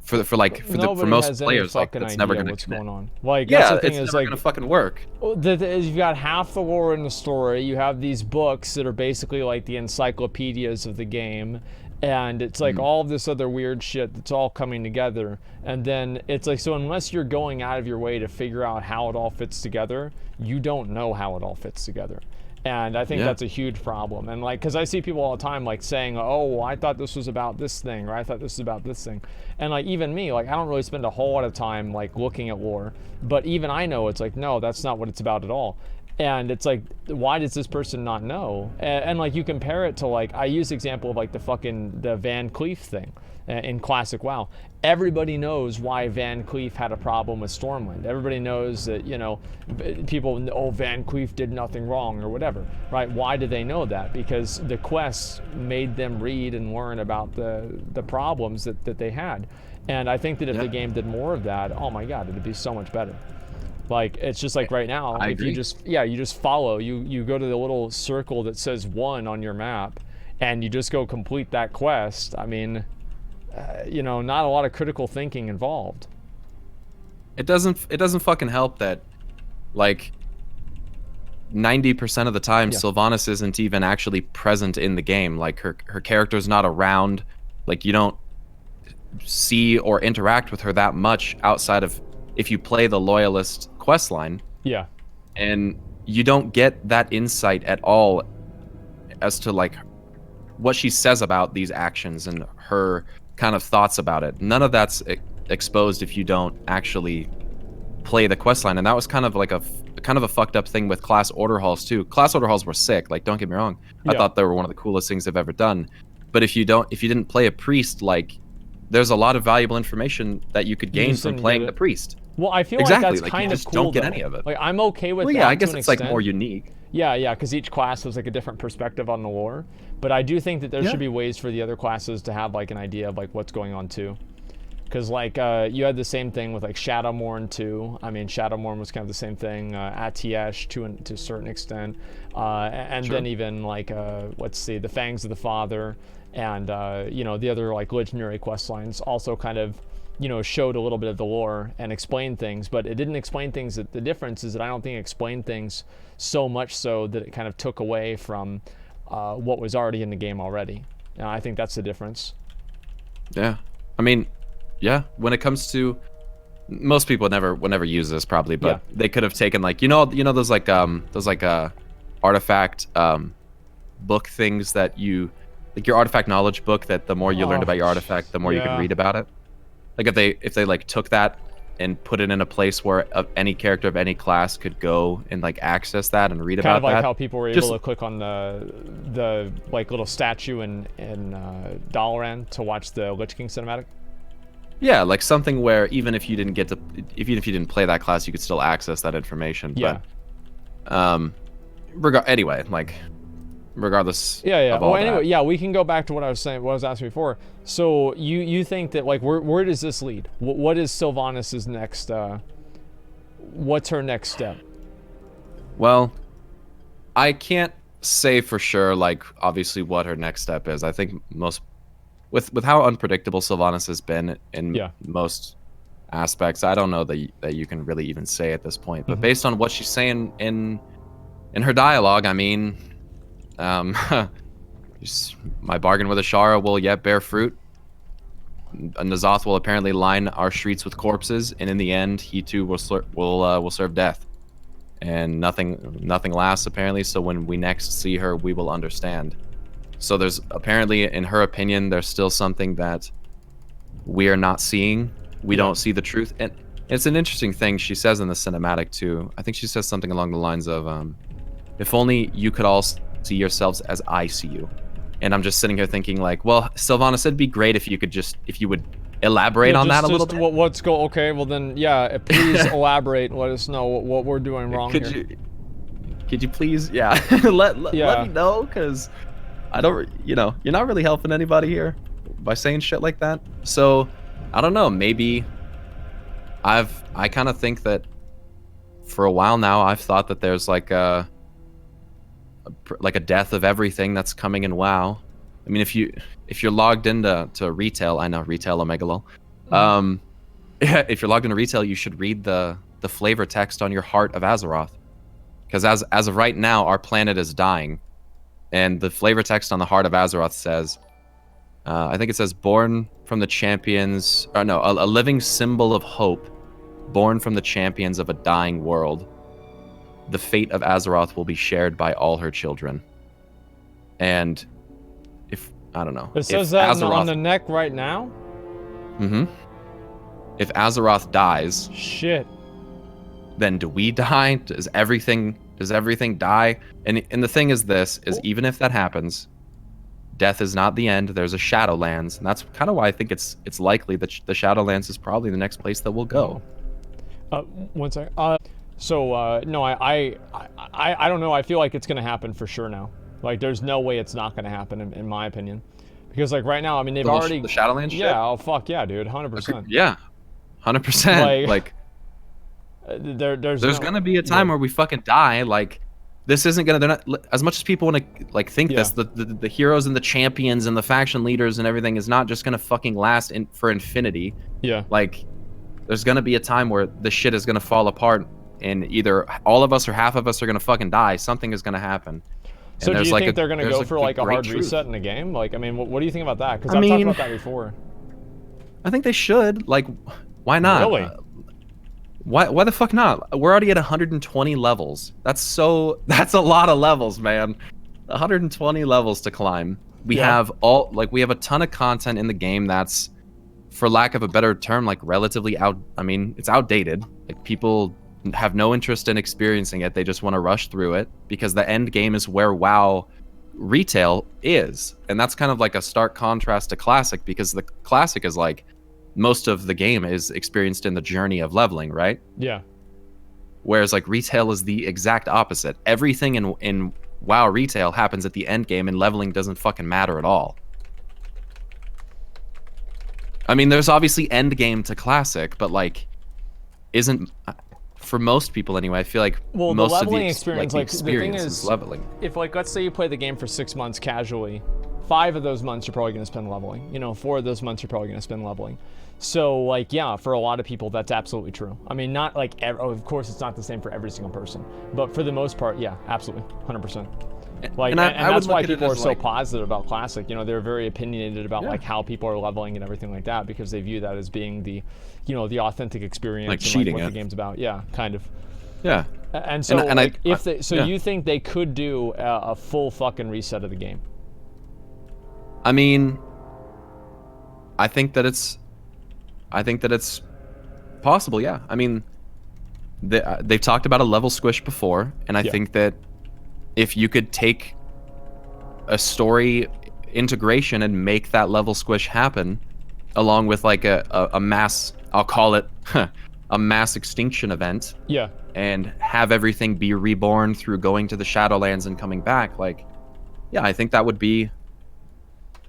for most players, like, it's never gonna what's going on. Like, yeah, that's the thing, it's is never like gonna fucking work. You've got half the lore in the story. You have these books that are basically like the encyclopedias of the game, and it's like all of this other weird shit that's all coming together. And then it's like, so unless you're going out of your way to figure out how it all fits together, you don't know how it all fits together. And I think that's a huge problem. And like, because I see people all the time like saying, oh, well, I thought this was about this thing, or I thought this was about this thing. And like, even me, like, I don't really spend a whole lot of time like looking at lore, but even I know it's like, no, that's not what it's about at all. And it's like, why does this person not know? And like, you compare it to, like, I use the example of like the Van Cleef thing in Classic WoW. Everybody knows why Van Cleef had a problem with Stormwind. Everybody knows that, you know, people, oh, Van Cleef did nothing wrong or whatever, right? Why do they know that? Because the quests made them read and learn about the problems that they had. And I think that if the game did more of that, oh my God, it'd be so much better. Like, it's just like right now, if you just follow, you go to the little circle that says 1 on your map, and you just go complete that quest. I mean, you know, not a lot of critical thinking involved. It doesn't fucking help that, like, 90% of the time, Sylvanas isn't even actually present in the game. Like, her character's not around. Like, you don't see or interact with her that much outside of if you play the Loyalist questline. Yeah. And you don't get that insight at all as to, like, what she says about these actions and her kind of thoughts about it. None of that's exposed if you don't actually play the questline. And that was kind of like a fucked up thing with class order halls too. Class order halls were sick, like, don't get me wrong. I thought they were one of the coolest things they've ever done. But if you didn't play a priest, like, there's a lot of valuable information that you could gain from playing the priest. Well, I feel like that's kind of cool. Don't get any of it. Like, I'm okay with that. Well, yeah, I guess to an it's extent. like more unique. Yeah, because each class has like a different perspective on the lore. But I do think that there should be ways for the other classes to have like an idea of like what's going on too. Because like you had the same thing with like Shadowmourne too. I mean, Shadowmourne was kind of the same thing. Atiesh to a certain extent, and then even like let's see, the Fangs of the Father, and you know, the other like legendary quest lines also kind of, you know, showed a little bit of the lore and explained things, but it didn't explain things. That the difference is that I don't think it explained things so much so that it kind of took away from what was already in the game already. And I think that's the difference. Yeah, I mean, yeah. When it comes to, most people would never use this probably, but they could have taken like you know those artifact book things that you like, your artifact knowledge book, that the more you learned about your artifact, the more you could read about it. Like if they like took that and put it in a place where any character of any class could go and like access that and read about that. Kind of like how people were able to click on the like little statue in Dalaran to watch the Lich King cinematic. Yeah, like something where even if you didn't if you didn't play that class, you could still access that information. Yeah. But anyway, like, regardless. Yeah. Of all well, anyway, that. yeah, we can go back to what I was saying, what I was asking before. So you think that like where does this lead? What is Sylvanas' next? What's her next step? Well, I can't say for sure, like, obviously what her next step is. I think with how unpredictable Sylvanas has been in most aspects, I don't know that you can really even say at this point. But based on what she's saying in her dialogue, I mean, my bargain with Ashara will yet bear fruit. N'Zoth will apparently line our streets with corpses, and in the end, he too will serve death. and nothing lasts apparently. So when we next see her, we will understand. So there's apparently, in her opinion, there's still something that we are not seeing. We don't see the truth, and it's an interesting thing she says in the cinematic too. I think she says something along the lines of, "If only you could all see yourselves as I see you." And I'm just sitting here thinking, like, well, Sylvanas, it'd be great if you would elaborate on that a little bit. What's go? Okay, well then, yeah, please elaborate. Let us know what we're doing wrong here. Could you please, let me know, because I don't, you're not really helping anybody here by saying shit like that. So I don't know. Maybe I kind of think that for a while now I've thought that there's like a death of everything that's coming in WoW. I mean, if you're logged into retail, I know retail Omegalol. If you're logged into retail, you should read the flavor text on your Heart of Azeroth, because as of right now, our planet is dying, and the flavor text on the Heart of Azeroth says, I think it says, "Born from the champions," or no, a living symbol of hope, born from the champions of a dying world. The fate of Azeroth will be shared by all her children. And I don't know. It says that on the neck right now? Mm-hmm. If Azeroth dies... Shit. Then do we die? Does everything die? And the thing is this, is even if that happens, death is not the end. There's a Shadowlands. And that's kind of why I think it's likely that the Shadowlands is probably the next place that we'll go. One sec. No, I don't know. I feel like it's going to happen for sure now. Like, there's no way it's not going to happen, in my opinion. Because, like, right now, I mean, they've already... The Shadowlands shit? Yeah, oh, fuck yeah, dude. 100%. Yeah. 100%. Like there's going to be a time where we fucking die. Like, this isn't going to... They're not... As much as people want to, like, think this, the heroes and the champions and the faction leaders and everything is not just going to fucking last for infinity. Yeah. Like, there's going to be a time where the shit is going to fall apart, and either all of us or half of us are going to fucking die. Something is going to happen. So do you think they're going to go for like a hard reset in the game? Like, I mean, what do you think about that? Because I've talked about that before. I think they should. Like, why not? Really? Why the fuck not? We're already at 120 levels. That's a lot of levels, man. 120 levels to climb. We have a ton of content in the game that's, for lack of a better term, like relatively it's outdated. Like, people have no interest in experiencing it. They just want to rush through it because the end game is where WoW retail is. And that's kind of like a stark contrast to Classic, because the Classic is like, most of the game is experienced in the journey of leveling, right? Yeah. Whereas like retail is the exact opposite. Everything in WoW retail happens at the end game, and leveling doesn't fucking matter at all. I mean, there's obviously end game to Classic, but like, for most people anyway, I feel like most the leveling of the experience, the thing is leveling. If, like, let's say you play the game for 6 months casually, 5 of those months you're probably going to spend leveling. 4 of those months you're probably going to spend leveling. So, like, yeah, for a lot of people, that's absolutely true. I mean, not like, of course, it's not the same for every single person, but for the most part, yeah, absolutely, 100%. Like, and that's why people are so positive about Classic. They're very opinionated about like how people are leveling and everything like that, because they view that as being the, the authentic experience, like and cheating like what the game's about. Yeah, kind of. Yeah. And so, you think they could do a full fucking reset of the game? I mean, I think that it's possible. Yeah. I mean, they've talked about a level squish before, and I think that if you could take a story integration and make that level squish happen, along with like a mass, I'll call it a mass extinction event, and have everything be reborn through going to the Shadowlands and coming back, like, yeah, I think that would be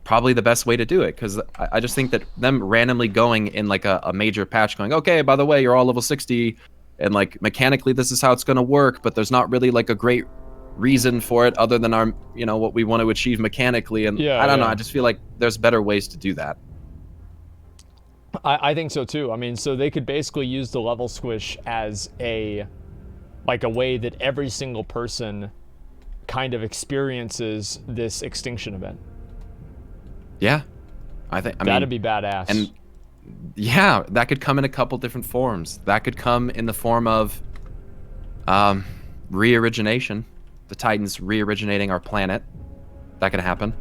probably the best way to do it, because I just think that them randomly going in like a major patch going, okay, by the way, you're all level 60, and like mechanically this is how it's going to work, but there's not really like a great reason for it other than our, what we want to achieve mechanically, and I don't know, I just feel like there's better ways to do that. I think so too. I mean, so they could basically use the level squish as a way that every single person kind of experiences this extinction event. Yeah, I think that'd be badass. And yeah, that could come in a couple different forms. That could come in the form of re-origination, the Titans re-originating our planet. That could happen.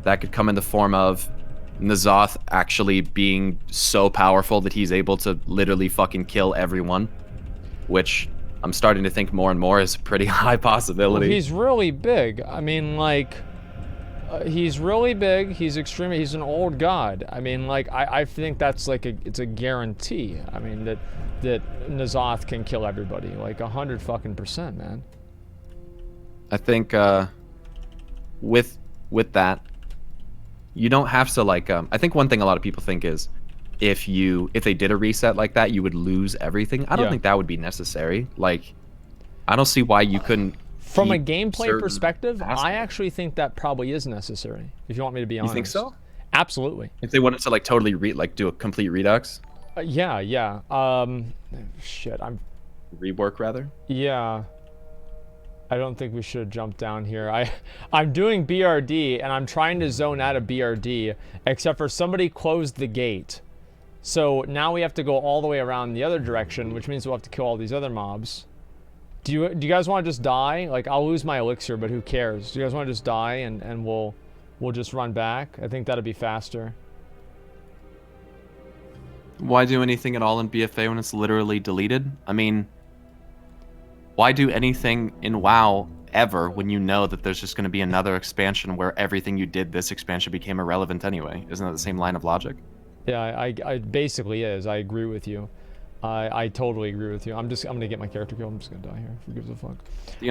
That could come in the form of N'Zoth actually being so powerful that he's able to literally fucking kill everyone, which I'm starting to think more and more is a pretty high possibility. Well, he's really big. I mean, like, he's really big. He's extremely. He's an old god. I mean, like, I think that's like it's a guarantee. I mean that N'Zoth can kill everybody, like 100%, man. I think with that, you don't have to like. I think one thing a lot of people think is if they did a reset like that, you would lose everything. I don't think that would be necessary. Like, I don't see why you couldn't. From a gameplay perspective, I actually think that probably is necessary. If you want me to be honest. You think so? Absolutely. If they wanted to like totally do a complete redux. Yeah. Shit, rework rather. Yeah. I don't think we should jump down here. I'm doing BRD and I'm trying to zone out of BRD, except for somebody closed the gate. So now we have to go all the way around the other direction, which means we'll have to kill all these other mobs. Do you guys want to just die? Like, I'll lose my elixir, but who cares? Do you guys want to just die and we'll just run back? I think that'd be faster. Why do anything at all in BFA when it's literally deleted? I mean, why do anything in WoW ever when you know that there's just going to be another expansion where everything you did this expansion became irrelevant anyway? Isn't that the same line of logic? Yeah, I basically is. I agree with you. I totally agree with you. I'm gonna get my character killed. I'm just gonna die here. Who gives a fuck? The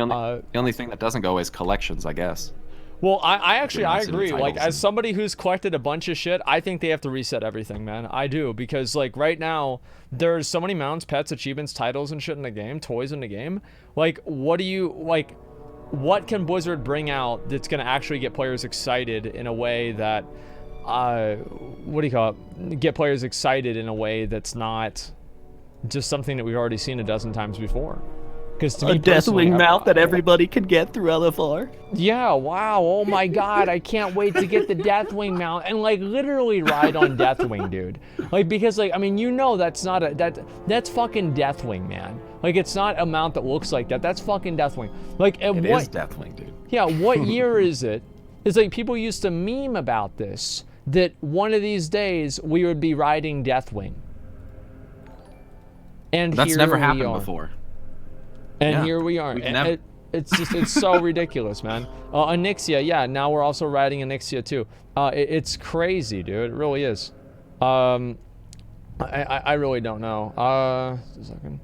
only thing that doesn't go away is collections, I guess. Well, I agree. Like, as somebody who's collected a bunch of shit, I think they have to reset everything, man. I do, because like right now there's so many mounts, pets, achievements, titles, and shit in the game, toys in the game. Like, what can Blizzard bring out that's gonna actually get players excited in a way that, get players excited in a way that's not just something that we've already seen a dozen times before? Because to me, a Deathwing mount that everybody could get through LFR. Yeah, wow, oh my god, I can't wait to get the Deathwing mount and like literally ride on Deathwing, dude. Like, because like, I mean, you know that's not that's fucking Deathwing, man. Like, it's not a mount that looks like that. That's fucking Deathwing. Like, it is Deathwing, dude. Yeah, what year is it? It's like people used to meme about this, that one of these days we would be riding Deathwing. And that's here never we happened are. Before. And here we are. It's so ridiculous, man. Onyxia, yeah, now we're also riding Onyxia too. It's crazy, dude. It really is. I really don't know. Just a second.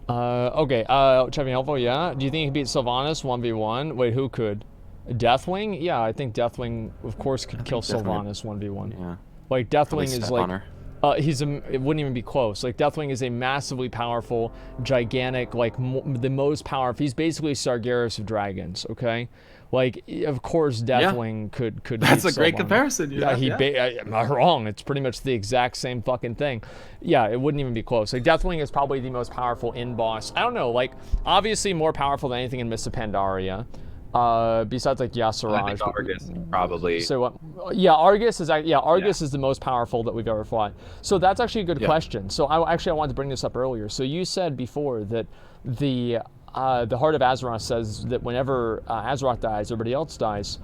Okay, Chevy helpful, yeah. Do you think he could beat Sylvanas 1v1? Wait, who could? Deathwing? Yeah, I think Deathwing, of course, could kill Sylvanas 1v1. Yeah. Like, Deathwing is like... it wouldn't even be close. Like, Deathwing is a massively powerful, gigantic, like, the most powerful. He's basically Sargeras of dragons, okay? Like, of course, Deathwing could That's beat a great Sylvanas. comparison. I'm not wrong. It's pretty much the exact same fucking thing. Yeah, it wouldn't even be close. Like, Deathwing is probably the most powerful in-boss. I don't know, like, obviously more powerful than anything in Mists of Pandaria. Besides like Yasiraj. I think Argus probably. So what? Yeah, Argus is is the most powerful that we've ever fought. So that's actually a good question. So I wanted to bring this up earlier. So you said before that the Heart of Azeroth says that whenever Azeroth dies, everybody else dies.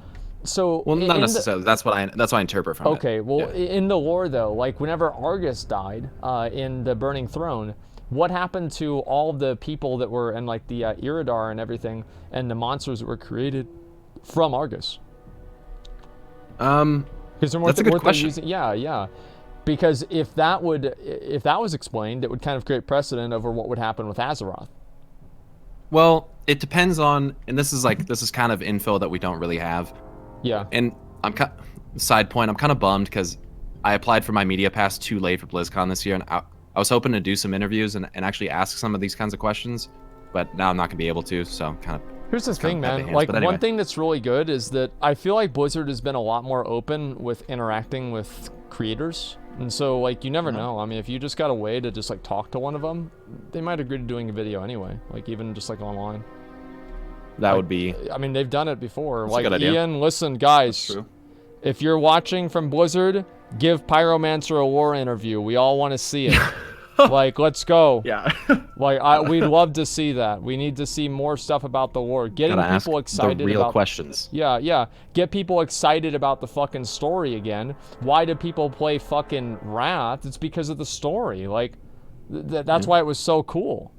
So well, not necessarily. That's what I interpret from it. Okay, well, in the lore though, like whenever Argus died in the Burning Throne, what happened to all the people that were, and like the Iridar and everything, and the monsters that were created from Argus? That's a good question. Yeah. Because if that was explained, it would kind of create precedent over what would happen with Azeroth. Well, it depends on, and this is kind of info that we don't really have. Yeah. And side point, I'm kind of bummed because I applied for my media pass too late for BlizzCon this year, and I was hoping to do some interviews and actually ask some of these kinds of questions, but now I'm not going to be able to, so kind of... Here's the thing, man. Like, anyway. One thing that's really good is that I feel like Blizzard has been a lot more open with interacting with creators. And so, like, you never know. I mean, if you just got a way to just, like, talk to one of them, they might agree to doing a video anyway. Like, even just, like, online. That would be... I mean, they've done it before. That's like, a good idea. Ian, listen, guys. If you're watching from Blizzard, give Pyromancer a war interview. We all want to see it. Like, let's go. Yeah. Like, we'd love to see that. We need to see more stuff about the war. Getting Gotta people ask excited the real about questions. Yeah. Get people excited about the fucking story again. Why do people play fucking Wrath? It's because of the story. Like, that's why it was so cool.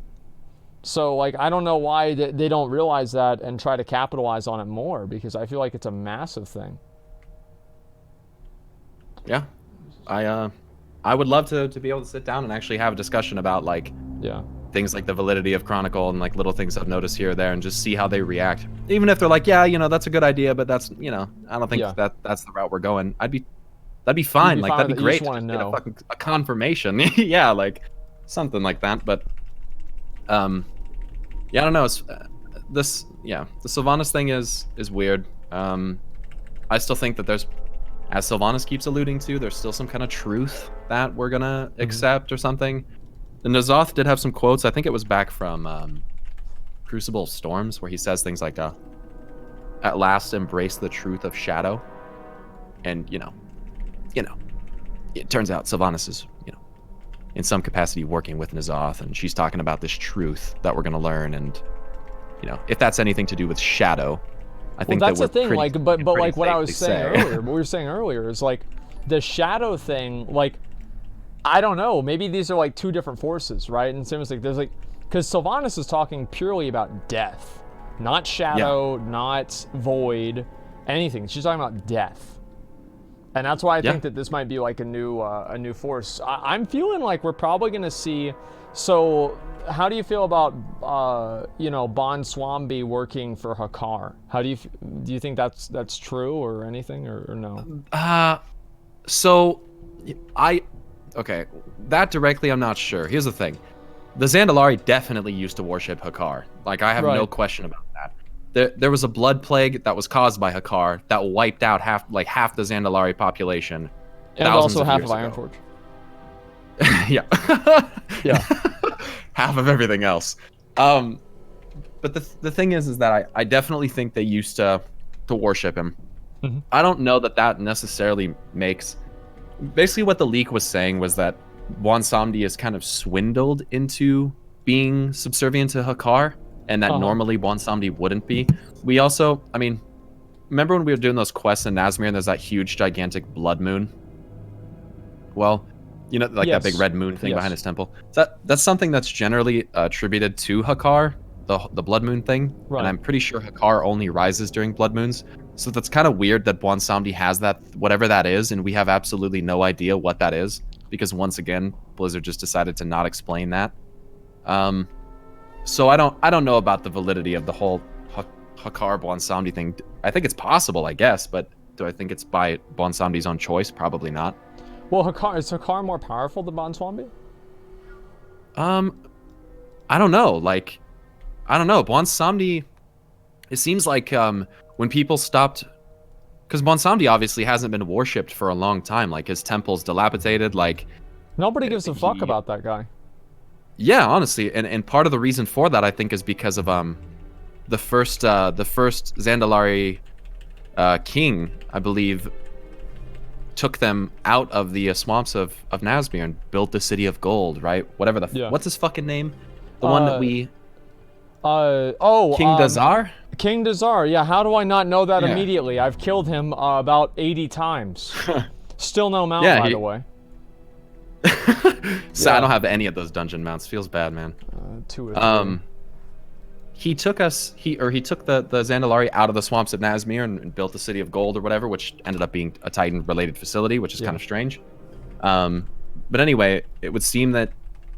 So, like, I don't know why they don't realize that and try to capitalize on it more, because I feel like it's a massive thing. Yeah. I would love to be able to sit down and actually have a discussion about, like, things like the validity of Chronicle and, like, little things I've noticed here or there, and just see how they react. Even if they're like, yeah, you know, that's a good idea, but that's, you know, I don't think that's the route we're going. That'd be fine. Like, that'd be great. You just Get a confirmation. Yeah, like, something like that. But, yeah, I don't know. It's, the Sylvanas thing is weird. I still think that there's, as Sylvanas keeps alluding to, there's still some kind of truth that we're gonna accept or something. The Azeroth did have some quotes. I think it was back from Crucible of Storms, where he says things like, "At last, embrace the truth of Shadow." And you know, it turns out Sylvanas is, you know, in some capacity working with Azeroth, and she's talking about this truth that we're gonna learn. And you know, if that's anything to do with Shadow, I think that's that the thing. Like, but like what I was saying earlier, what we were saying earlier is like the Shadow thing. Like, I don't know. Maybe these are like two different forces, right? And same as like there's like, because Sylvanas is talking purely about death, not Shadow, not Void, anything. She's talking about death, and that's why I think that this might be like a new force. I'm feeling like we're probably gonna see. So, how do you feel about you know, Bon Swambi working for Hakar? How do you think that's true or anything or no? So okay, that directly I'm not sure. Here's the thing. The Zandalari definitely used to worship Hakar. Like, I have no question about that. There was a blood plague that was caused by Hakar that wiped out half the Zandalari population. And also half of Ironforge. Yeah. Yeah. Half of everything else. But the thing is that I definitely think they used to worship him. Mm-hmm. I don't know that necessarily makes... Basically what the leak was saying was that Bwan Samdi is kind of swindled into being subservient to Hakar, and that normally Bwan Samdi wouldn't be. We also, I mean, remember when we were doing those quests in Nazmir and there's that huge gigantic blood moon? Well, you know, like that big red moon thing behind his temple. That's something that's generally attributed to Hakar, the blood moon thing. Right. And I'm pretty sure Hakar only rises during blood moons. So that's kind of weird that Bwan Samdi has that, whatever that is, and we have absolutely no idea what that is, because once again, Blizzard just decided to not explain that. So I don't know about the validity of the whole Hakar Bwan Samdi thing. I think it's possible, I guess, but do I think it's by Bwan Samdi's own choice? Probably not. Well, is Hakar more powerful than Bon Swambi? I don't know. Like, I don't know. Bwan Samdi, it seems like when people stopped, because Bwan Samdi obviously hasn't been worshipped for a long time. Like, his temple's dilapidated. Like, nobody gives a fuck about that guy. Yeah, honestly, and part of the reason for that, I think, is because of the first Zandalari king, I believe, took them out of the swamps of Nazmir and built the City of Gold, right? Whatever what's his fucking name? The one that we... King Dazar? King Dazar, yeah. How do I not know that immediately? I've killed him about 80 times. Still no mount, by the way. So I don't have any of those dungeon mounts. Feels bad, man. 2 or 3. He took the Zandalari out of the swamps of Nazmir and built the City of Gold or whatever, which ended up being a Titan-related facility, which is kind of strange. But anyway, it would seem that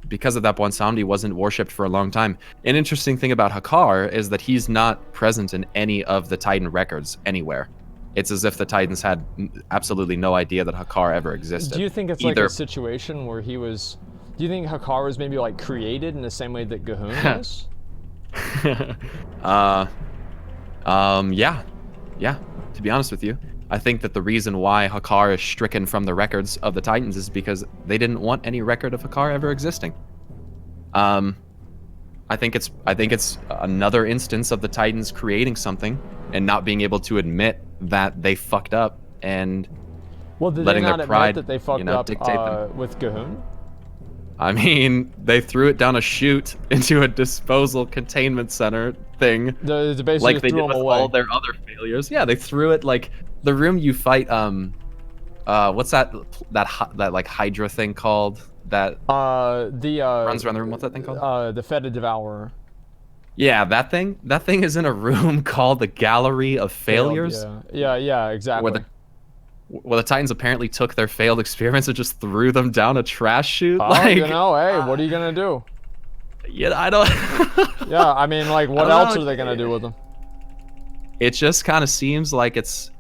because of that, Bwan Samdi wasn't worshipped for a long time. An interesting thing about Hakar is that he's not present in any of the Titan records anywhere. It's as if the Titans had absolutely no idea that Hakar ever existed. Do you think it's like a situation where he was... Do you think Hakar was maybe like created in the same way that Gahun was? Yeah, to be honest with you. I think that the reason why Hakar is stricken from the records of the Titans is because they didn't want any record of Hakar ever existing. I think it's another instance of the Titans creating something and not being able to admit that they fucked up and letting their pride, that they fucked up dictate them. with Gahun? I mean, they threw it down a chute into a disposal containment center thing. They basically like they threw did with them away. all their other failures. Yeah, they threw it like the room you fight. What's that like Hydra thing called? That runs around the room. What's that thing called? The Fetid Devourer. Yeah, that thing. That thing is in a room called the Gallery of Failures. Yeah, exactly. Where the Titans apparently took their failed experiments and just threw them down a trash chute. Oh, like, you know, hey, what are you gonna do? Yeah, I don't. Yeah, I mean, like, what else are they gonna do with them? It just kind of seems like it's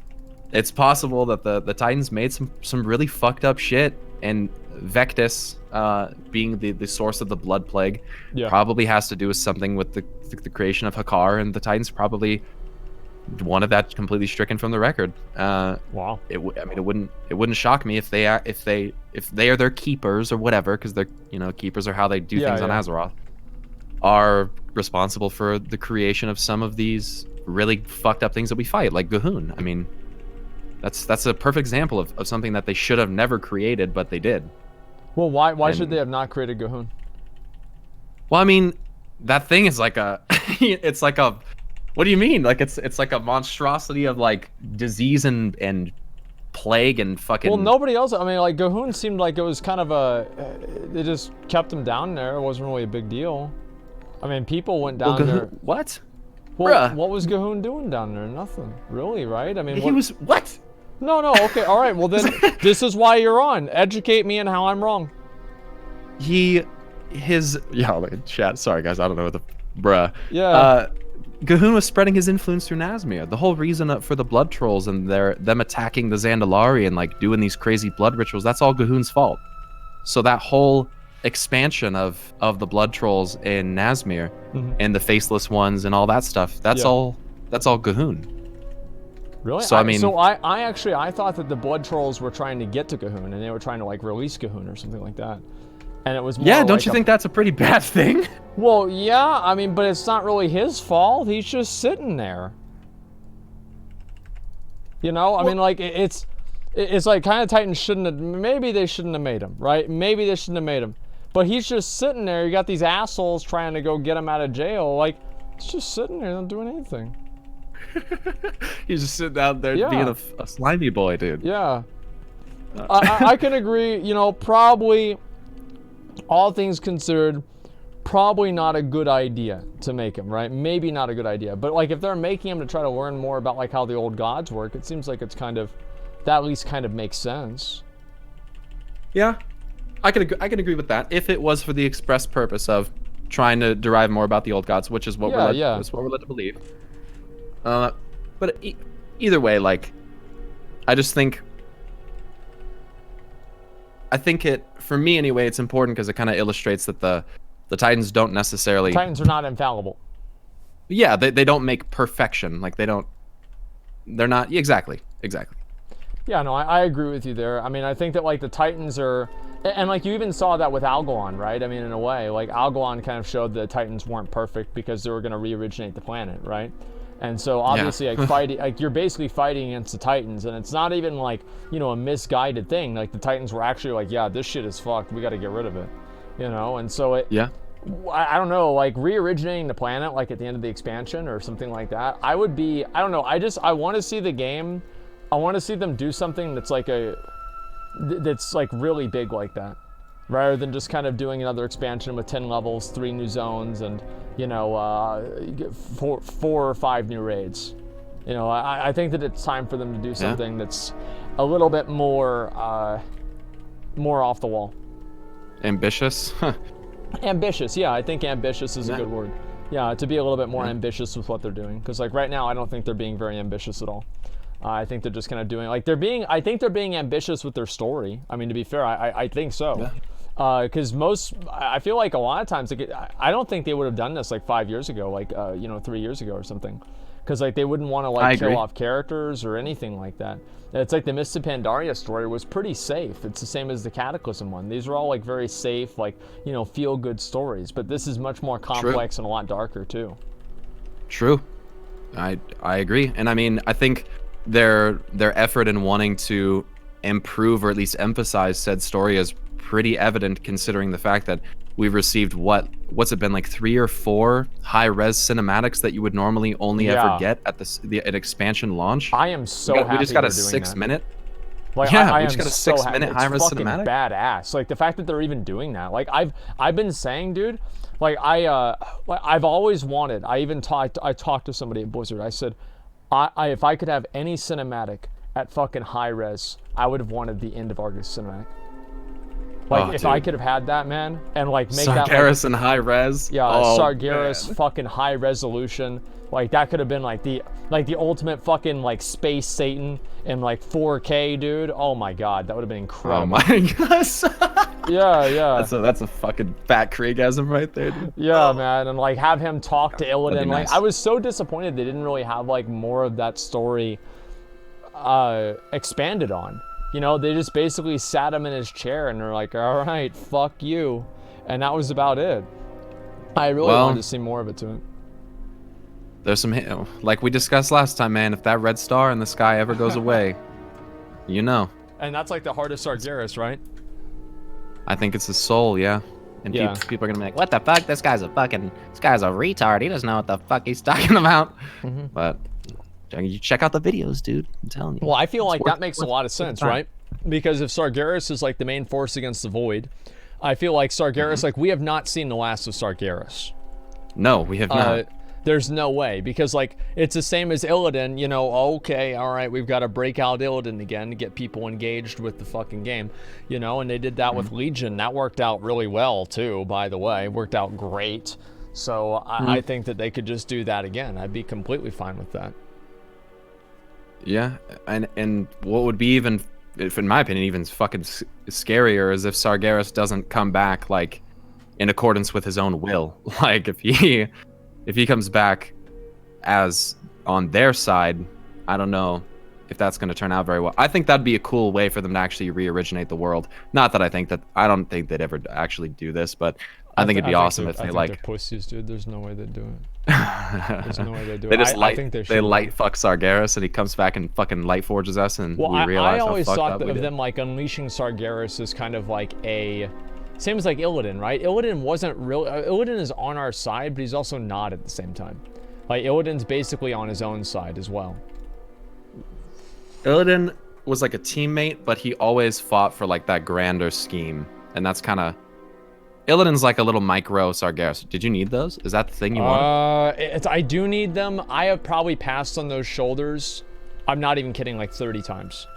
possible that the Titans made some really fucked up shit, and Vectis, being the source of the blood plague, probably has to do with something with the creation of Hakar, and the Titans probably wanted that completely stricken from the record. Wow. I mean, it wouldn't shock me if they are their keepers or whatever, because they're keepers are how they do things on Azeroth, are responsible for the creation of some of these really fucked up things that we fight, like Gahun. I mean, that's a perfect example of something that they should have never created, but they did. Well, why should they have not created Gahun? Well, I mean, that thing is like it's like a, what do you mean? Like it's like a monstrosity of like disease and plague and fucking. Well, nobody else. I mean, like Gahun seemed like it was kind of they just kept them down there. It wasn't really a big deal. I mean, people went down there. What? Well, what was Gahun doing down there? Nothing, really, right? I mean, he was what? No, okay, all right. Well, then this is why you're on. Educate me on how I'm wrong. Chat. Sorry, guys. I don't know what the bruh. Yeah. Gahun was spreading his influence through Nazmir. The whole reason for the blood trolls and them attacking the Zandalari and like doing these crazy blood rituals, that's all Gahun's fault. So that whole expansion of the blood trolls in Nazmir and the faceless ones and all that stuff, that's all Gahun. Really? So I thought that the blood trolls were trying to get to Gahun and they were trying to like release Gahun or something like that. And it was more don't like you think that's a pretty bad thing? Well, yeah, I mean, but it's not really his fault. He's just sitting there. You know, I mean, like it's like kind of Titans shouldn't have. Maybe they shouldn't have made him, right? Maybe they shouldn't have made him. But he's just sitting there. You got these assholes trying to go get him out of jail. Like, he's just sitting there, not doing anything. He's just sitting out there being a slimy boy, dude. Yeah. I can agree. You know, probably, all things considered, probably not a good idea to make him, right? Maybe not a good idea. But like, if they're making him to try to learn more about like how the old gods work, it seems like it's kind of, that at least kind of makes sense. Yeah, I can agree with that if it was for the express purpose of trying to derive more about the old gods, which is what that's what we're led to believe. But either way, like, I think it, for me anyway, it's important because it kind of illustrates that the Titans don't necessarily. Titans are not infallible. Yeah, they don't make perfection. Like they're not exactly. Yeah, no, I agree with you there. I mean, I think that like the Titans are, and like you even saw that with Algalon, right? I mean, in a way, like Algalon kind of showed that the Titans weren't perfect because they were going to re-originate the planet, right? And so obviously, like fighting, like you're basically fighting against the Titans, and it's not even like, you know, a misguided thing. Like the Titans were actually like, yeah, this shit is fucked. We got to get rid of it, you know. And so I don't know, like re-originating the planet, like at the end of the expansion or something like that. I don't know. I want to see the game. I want to see them do something that's like that's like really big like that, rather than just kind of doing another expansion with 10 levels, 3 new zones, and you know, 4 or 5 new raids. You know, I think that it's time for them to do something that's a little bit more off the wall. Ambitious? Ambitious, yeah. I think ambitious is a good word. Yeah, to be a little bit more ambitious with what they're doing. Because like right now, I don't think they're being very ambitious at all. I think they're just kind of doing, like I think they're being ambitious with their story. I mean, to be fair, I think so. Because I feel like a lot of times, like, I don't think they would have done this like 5 years ago, like, 3 years ago or something. Because like they wouldn't want to like kill off characters or anything like that. It's like the Mists of Pandaria story was pretty safe. It's the same as the Cataclysm one. These are all like very safe, like, you know, feel good stories. But this is much more complex and a lot darker too. True. I agree. And I mean, I think their effort in wanting to improve or at least emphasize said story is pretty evident considering the fact that we've received what's it been, like 3 or 4 high-res cinematics that you would normally only ever get at an expansion launch. I am so happy we just got a they're doing 6 that. minute. Like, Yeah, I we am just got a so 6 minute high-res fucking cinematic. badass. Like the fact that they're even doing that. Like I've been saying, dude. Like I've always wanted. I talked to somebody at Blizzard. I said, if I could have any cinematic at fucking high res, I would have wanted the End of Argus cinematic. Like if I could have had that, man, and like make that Sargeras in high res. Yeah, oh, Sargeras man. fucking high resolution. Like that could have been like the ultimate fucking like space Satan in like 4K, dude. Oh my god, that would have been incredible. Oh my gosh. Yeah. That's a fucking fat Kriegasm right there, dude. Yeah, man, and like have him talk to Illidan. nice. Like I was so disappointed they didn't really have like more of that story expanded on. You know, they just basically sat him in his chair and they're like, all right, fuck you. And that was about it. I really wanted to see more of it to him. There's some, like we discussed last time, man, if that red star in the sky ever goes away, you know. And that's like the heart of Sargeras, right? I think it's his soul, yeah. And people are gonna be like, What the fuck? This guy's a retard. He doesn't know what the fuck he's talking about. But you check out the videos, dude. I'm telling you. Well, I feel like that makes a lot of sense, right? Because if Sargeras is like the main force against the Void, I feel like Sargeras, like we have not seen the last of Sargeras. No, we have not. There's no way, because like it's the same as Illidan, you know. Okay, all right, we've got to break out Illidan again to get people engaged with the fucking game, you know. And they did that with Legion. That worked out really well too, by the way. Worked out great. So I think that they could just do that again. I'd be completely fine with that. Yeah, and what would be even, if in my opinion, even fucking scarier is if Sargeras doesn't come back like in accordance with his own will. Like if he comes back as on their side, I don't know if that's going to turn out very well. I think that'd be a cool way for them to actually re-originate the world. Not that I don't think they'd ever actually do this, but I think it'd be awesome if they like. They're pussies, dude. There's no way they'd do it. There's no way they'd do it. They just I think they light fuck Sargeras and he comes back and fucking light forges us and we I realize always how fucked thought up that we of did. them like unleashing Sargeras as kind of like a same as like Illidan, right? Illidan wasn't real. Illidan is on our side, but he's also not at the same time. Like Illidan's basically on his own side as well. Illidan was like a teammate, but he always fought for like that grander scheme, and that's kind of. Illidan's like a little micro Sargeras. Did you need those? Is that the thing you want? I do need them. I have probably passed on those shoulders. I'm not even kidding, like 30 times.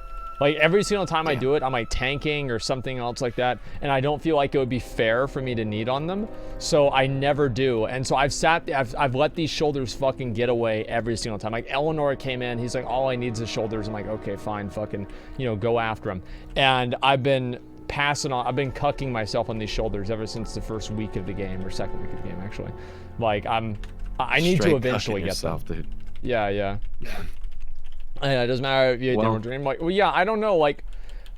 Like every single time I do it, I'm like tanking or something else like that, and I don't feel like it would be fair for me to need on them, so I never do. And so I've let these shoulders fucking get away every single time. Like Eleanor came in, he's like, all I need is the shoulders. I'm like, okay, fine, fucking, you know, go after him. And I've been cucking myself on these shoulders ever since the first week of the game, or second week of the game actually. Like I need to eventually get them. Dude. Yeah. Yeah, it doesn't matter if you don't dream. Like, well, yeah, I don't know. Like,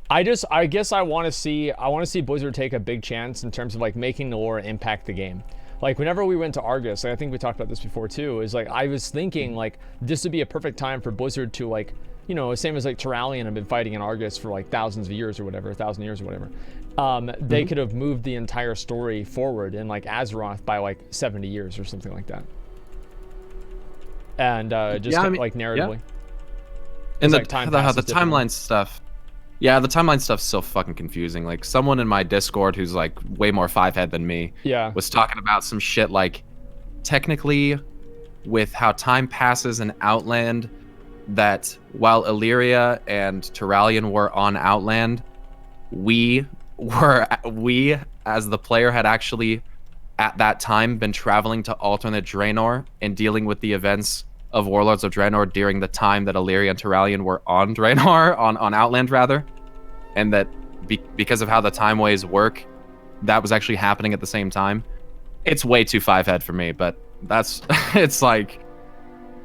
I guess I want to see Blizzard take a big chance in terms of like making the lore impact the game. Like, whenever we went to Argus, like, I think we talked about this before too. Is like I was thinking like this would be a perfect time for Blizzard to like, you know, same as like Terralion have been fighting in Argus for like thousands of years or whatever, 1,000 years or whatever. They could have moved the entire story forward in like Azeroth by like 70 years or something like that. And like narratively. Yeah. And the like timeline stuff. Yeah, the timeline stuff's so fucking confusing. Like someone in my Discord who's like way more 5-head than me was talking about some shit like technically with how time passes in Outland, that while Illyria and Terralion were on Outland, we as the player had actually at that time been traveling to alternate Draenor and dealing with the events of Warlords of Draenor during the time that Illyria and Terralion were on Draenor, on Outland rather, and that because of how the time ways work, that was actually happening at the same time. It's way too 5-head for me, but that's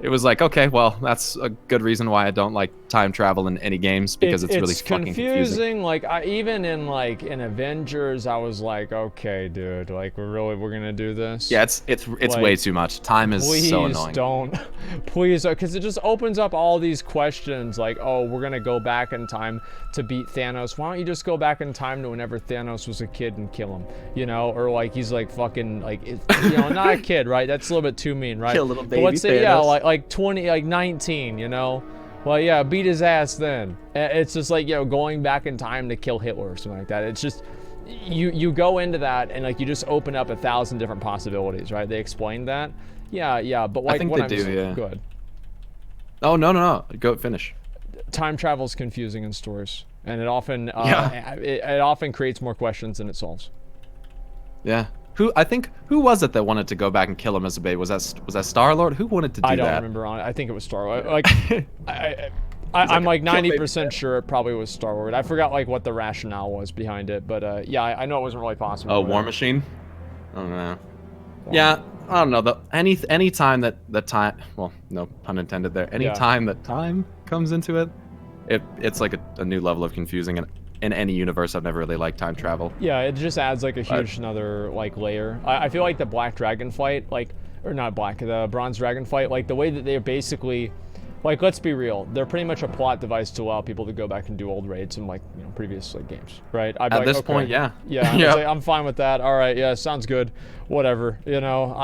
it was like, okay, well, that's a good reason why I don't like time travel in any games, because it's really fucking confusing. Like even in Avengers, I was like, okay, dude, like we're gonna do this. Yeah, it's like, way too much. Time is so annoying. Please, because it just opens up all these questions like, oh, we're gonna go back in time to beat Thanos. Why don't you just go back in time to whenever Thanos was a kid and kill him? You know, or like he's like fucking like, you know, not a kid, right? That's a little bit too mean, right? Kill little baby but let's say, Thanos. yeah, like 20, like 19, you know? Well, yeah, beat his ass then. It's just like, you know, going back in time to kill Hitler or something like that. It's just, you go into that and like you just open up 1,000 different possibilities, right? They explained that. Yeah, but like I think what they I'm do, yeah. Good. Oh no, go finish. Time travel is confusing in stories, and it often Yeah. it often creates more questions than it solves. Yeah. Who was it that wanted to go back and kill him as a baby? Was that Star-Lord? Who wanted to do that? I don't remember. I think it was Star Wars. Like, I'm like 90% sure it probably was Star Wars. I forgot like what the rationale was behind it, but yeah, I know it wasn't really possible. Oh, War Machine? I don't know. Yeah, I don't know. Any time that the time, well, no pun intended there. Any time that time comes into it, it's like a new level of confusing. And in any universe, I've never really liked time travel. Yeah, it just adds like a huge another like layer. I feel like the Black Dragon fight, like, or not Black, the Bronze Dragon fight, like the way that they're basically, like, let's be real, they're pretty much a plot device to allow people to go back and do old raids in like, you know, previous like games, right? I'd be At like, this okay, point, yeah. Yeah, Yeah. like, I'm fine with that. All right, yeah, sounds good. Whatever, you know,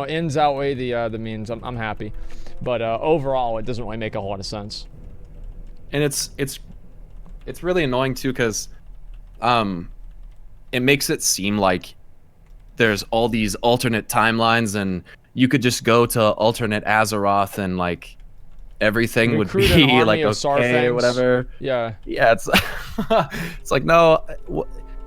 ends outweigh the means. I'm happy, but overall, it doesn't really make a whole lot of sense. And it's really annoying too, because it makes it seem like there's all these alternate timelines, and you could just go to alternate Azeroth and like everything would Recruit an be army like of okay Saurfangs. or whatever. Yeah. Yeah, it's it's like no,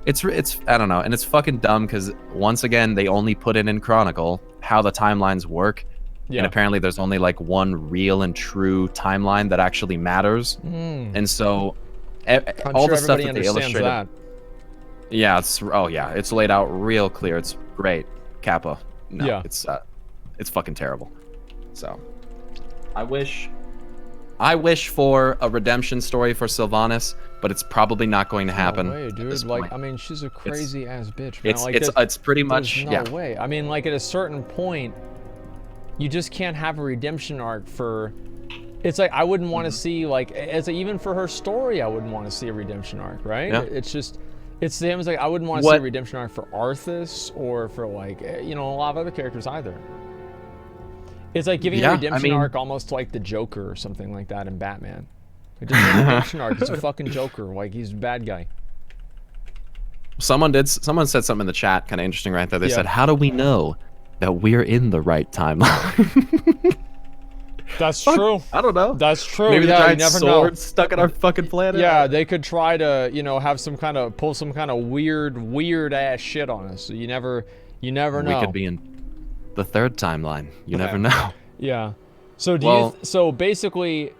it's I don't know, and it's fucking dumb because once again they only put it in Chronicle how the timelines work. Yeah. And apparently there's only like one real and true timeline that actually matters. And so all the stuff that they illustrated. That. Yeah, it's laid out real clear. It's great. Kappa. No, Yeah. it's fucking terrible. So I wish for a redemption story for Sylvanas, but it's probably not going to happen. No way, dude. Like, I mean, she's a crazy ass bitch, man. It's pretty much no way. I mean, like at a certain point, you just can't have a redemption arc for. It's like I wouldn't want to see like even for her story, I wouldn't want to see a redemption arc, right? Yeah. It's just. It's the same as like I wouldn't want to see a redemption arc for Arthas or for like a lot of other characters either. It's like giving a redemption arc almost to like the Joker or something like that in Batman. It just a redemption arc. He's a fucking Joker. Like he's a bad guy. Someone said something in the chat, kind of interesting right there. They said, "How do we know that we're in the right timeline?" That's true. I don't know. That's true. Maybe the giant you never sword know. stuck in our fucking planet. Yeah, they could try to, have pull some kind of weird ass shit on us. So you never know. We could be in the third timeline. You never know. Yeah. So so basically,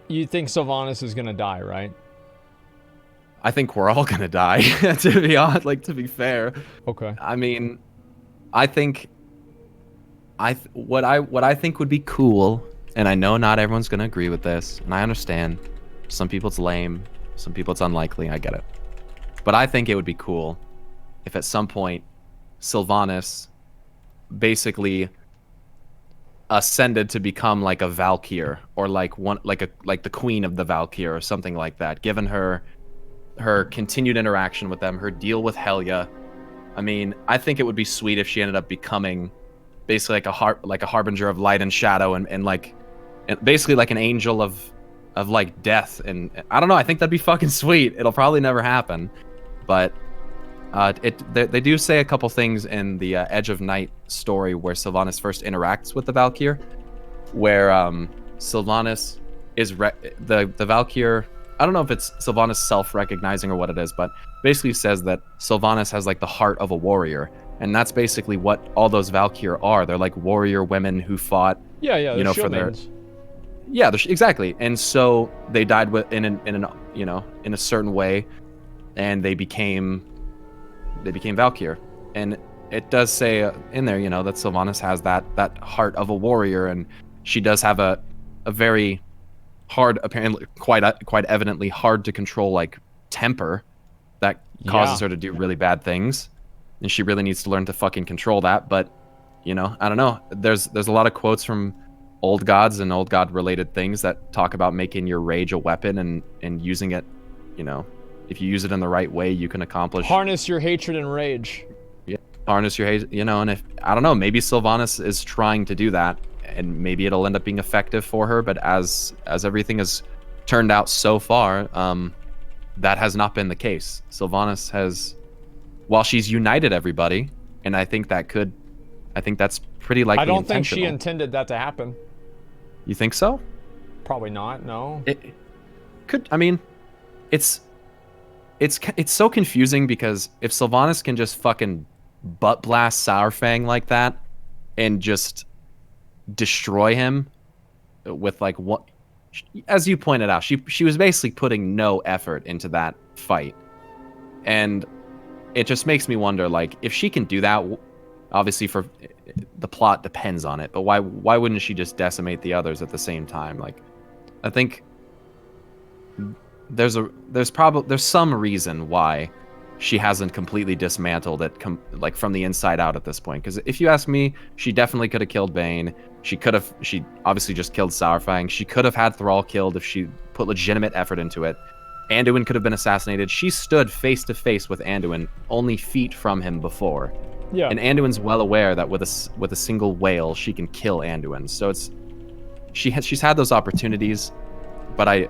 you think Sylvanas is gonna die, right? I think we're all gonna die. To be honest, to be fair. Okay. I mean, I think. What I think would be cool, and I know not everyone's gonna agree with this, and I understand. Some people it's lame, some people it's unlikely. I get it, but I think it would be cool if at some point Sylvanas basically ascended to become like a Valkyr or like the queen of the Valkyr or something like that. Given her continued interaction with them, her deal with Helya. I mean, I think it would be sweet if she ended up becoming basically like a harbinger of light and shadow and basically like an angel of like death. And I don't know, I think that'd be fucking sweet. It'll probably never happen, but they do say a couple things in the Edge of Night story where Sylvanas first interacts with the Valkyr, where Sylvanas is the Valkyr. I don't know if it's Sylvanas self-recognizing or what it is, but basically says that Sylvanas has like the heart of a warrior. And that's basically what all those Valkyr are. They're like warrior women who fought. Yeah. For their. Yeah, exactly. And so they died in a certain way, and they became Valkyr. And it does say in there, that Sylvanas has that heart of a warrior, and she does have a very hard, apparently quite evidently hard to control like temper that causes her to do really bad things. And she really needs to learn to fucking control that. But, I don't know. There's a lot of quotes from old gods and old god related things that talk about making your rage a weapon and using it, you know, if you use it in the right way, you can accomplish. Harness your hatred and rage. Yeah, harness your hate, you know, and if, I don't know, maybe Sylvanas is trying to do that, and maybe it'll end up being effective for her, but as everything has turned out so far, that has not been the case. Sylvanas has, while she's united everybody, and I think that's pretty likely I don't think she intentional. intended that to happen. You think so? Probably not, no. It could, I mean, it's so confusing because if Sylvanas can just fucking butt blast Saurfang like that and just destroy him with like what, as you pointed out, she was basically putting no effort into that fight, and it just makes me wonder, like, if she can do that, obviously for the plot depends on it, but why wouldn't she just decimate the others at the same time? Like, I think there's some reason why she hasn't completely dismantled it like from the inside out at this point. Because if you ask me, she definitely could have killed Bane. She obviously just killed Saurfang. She could have had Thrall killed if she put legitimate effort into it. Anduin could have been assassinated. She stood face to face with Anduin, only feet from him before. Yeah. And Anduin's well aware that with a single wail, she can kill Anduin. So she's had those opportunities, but I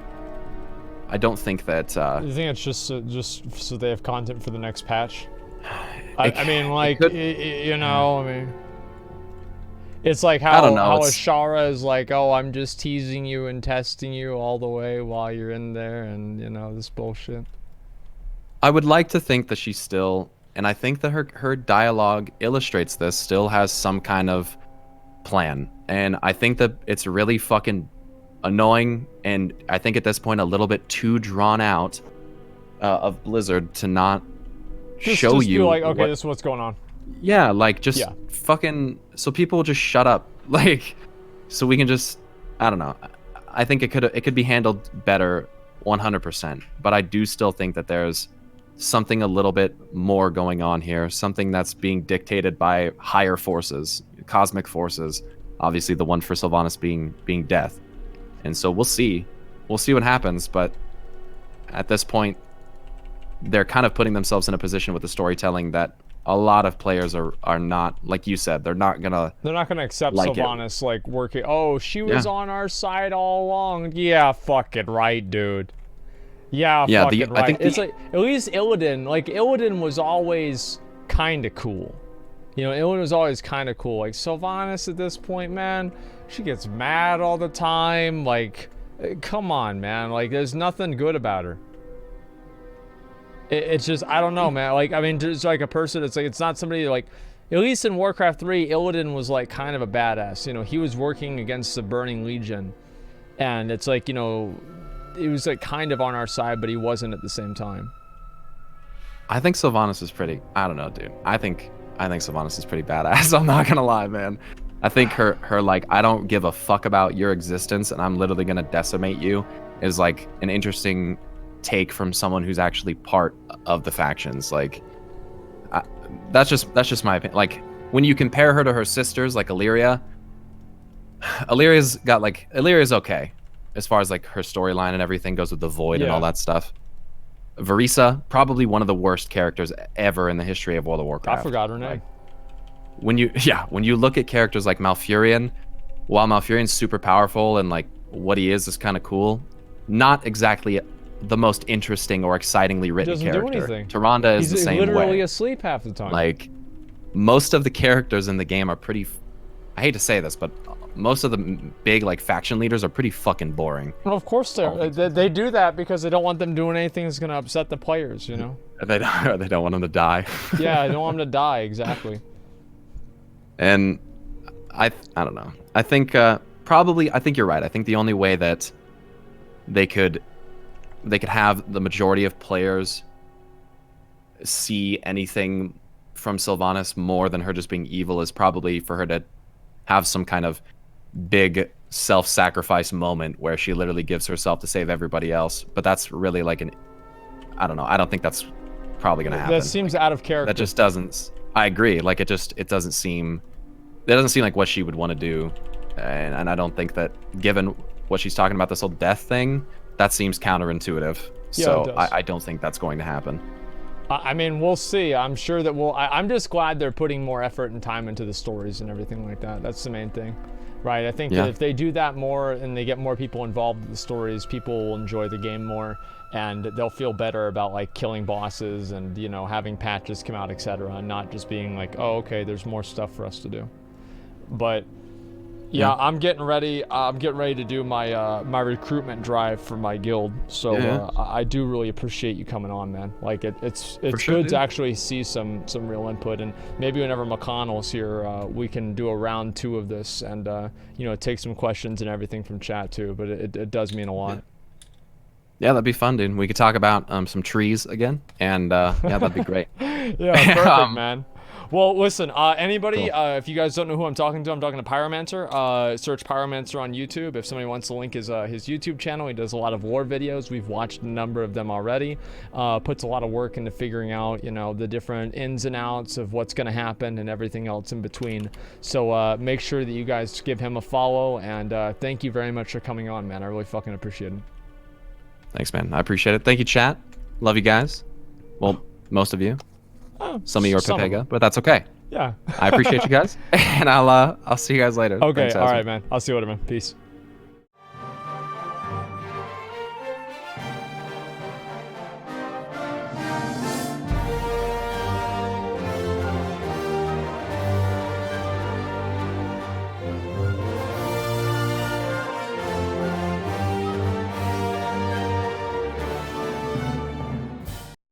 don't think that. You think it's just so they have content for the next patch? I mean, like, you know, I mean, it's like how Ashara is like, oh, I'm just teasing you and testing you all the way while you're in there, and you know, this bullshit. I would like to think that she's still, and I think that her dialogue illustrates this, still has some kind of plan, and I think that it's really fucking annoying, and I think at this point a little bit too drawn out of Blizzard to not show you. Be like, okay, this is what's going on. Yeah, like just fucking, so people will just shut up, like, so we can just, I don't know. I think it could be handled better, 100%. But I do still think that there's something a little bit more going on here, something that's being dictated by higher forces, cosmic forces. Obviously, the one for Sylvanas being death. And so we'll see what happens, but at this point they're kind of putting themselves in a position with the storytelling that a lot of players are not, like you said, they're not gonna accept like Sylvanas like working. Oh, she was on our side all along. Yeah, fucking right, dude. Yeah, fucking right. It's like, at least Illidan was always kind of cool. You know, Illidan was always kind of cool. Like, Sylvanas at this point, man, she gets mad all the time. Like, come on, man. Like, there's nothing good about her. It's just, I don't know, man. Like, I mean, just like a person, it's like, it's not somebody like, at least in Warcraft 3, Illidan was like kind of a badass. You know, he was working against the Burning Legion. And it's like, you know, it was like kind of on our side, but he wasn't at the same time. I think Sylvanas is pretty, I don't know, dude. I think Sylvanas is pretty badass. I'm not gonna lie, man. I think her like, I don't give a fuck about your existence and I'm literally gonna decimate you is like an interesting take from someone who's actually part of the factions. Like, that's just my opinion. Like, when you compare her to her sisters, like Illyria's okay as far as like her storyline and everything goes with the Void and all that stuff. Varisa, probably one of the worst characters ever in the history of World of Warcraft. I forgot her name. When you look at characters like Malfurion, while Malfurion's super powerful and like what he is kind of cool, not exactly the most interesting or excitingly written character. Doesn't do anything. Tyrande is the same way. He's literally asleep half the time. Like, most of the characters in the game are pretty, I hate to say this, but most of the big like faction leaders are pretty fucking boring. Well, of course they do that because they don't want them doing anything that's going to upset the players, you know? They don't want them to die. Yeah, they don't want them to die, exactly. And I don't know. I think I think you're right. I think the only way that they could have the majority of players see anything from Sylvanas more than her just being evil is probably for her to have some kind of big self-sacrifice moment where she literally gives herself to save everybody else. But that's really like I don't know. I don't think that's probably going to happen. That seems out of character. That just doesn't. I agree. Like, it doesn't seem like what she would want to do. and I don't think that, given what she's talking about, this whole death thing, that seems counterintuitive. Yeah, so it does. I don't think that's going to happen. I mean, we'll see. I'm sure that I'm just glad they're putting more effort and time into the stories and everything like that. That's the main thing, right? I think that if they do that more and they get more people involved in the stories, people will enjoy the game more, and they'll feel better about like killing bosses and, you know, having patches come out, etc., and not just being like, oh, okay, there's more stuff for us to do. But yeah, I'm getting ready. I'm getting ready to do my my recruitment drive for my guild. So I do really appreciate you coming on, man. Like it's good to actually see some real input. And maybe whenever McConnell's here, we can do a round 2 of this and you know, take some questions and everything from chat too. But it does mean a lot. Yeah, that'd be fun, dude. We could talk about some trees again, and yeah, that'd be great. Yeah, perfect, man. Well, listen, anybody, if you guys don't know who I'm talking to Pyromancer. Search Pyromancer on YouTube. If somebody wants to link his YouTube channel, he does a lot of lore videos. We've watched a number of them already. Puts a lot of work into figuring out, you know, the different ins and outs of what's going to happen and everything else in between. So make sure that you guys give him a follow, and thank you very much for coming on, man. I really fucking appreciate it. Thanks, man. I appreciate it. Thank you, chat. Love you guys. Well, most of you. Some of you are Pepega, but that's okay. Yeah. I appreciate you guys, and I'll see you guys later. Okay, Thanks, all right, man. I'll see you later, man. Peace.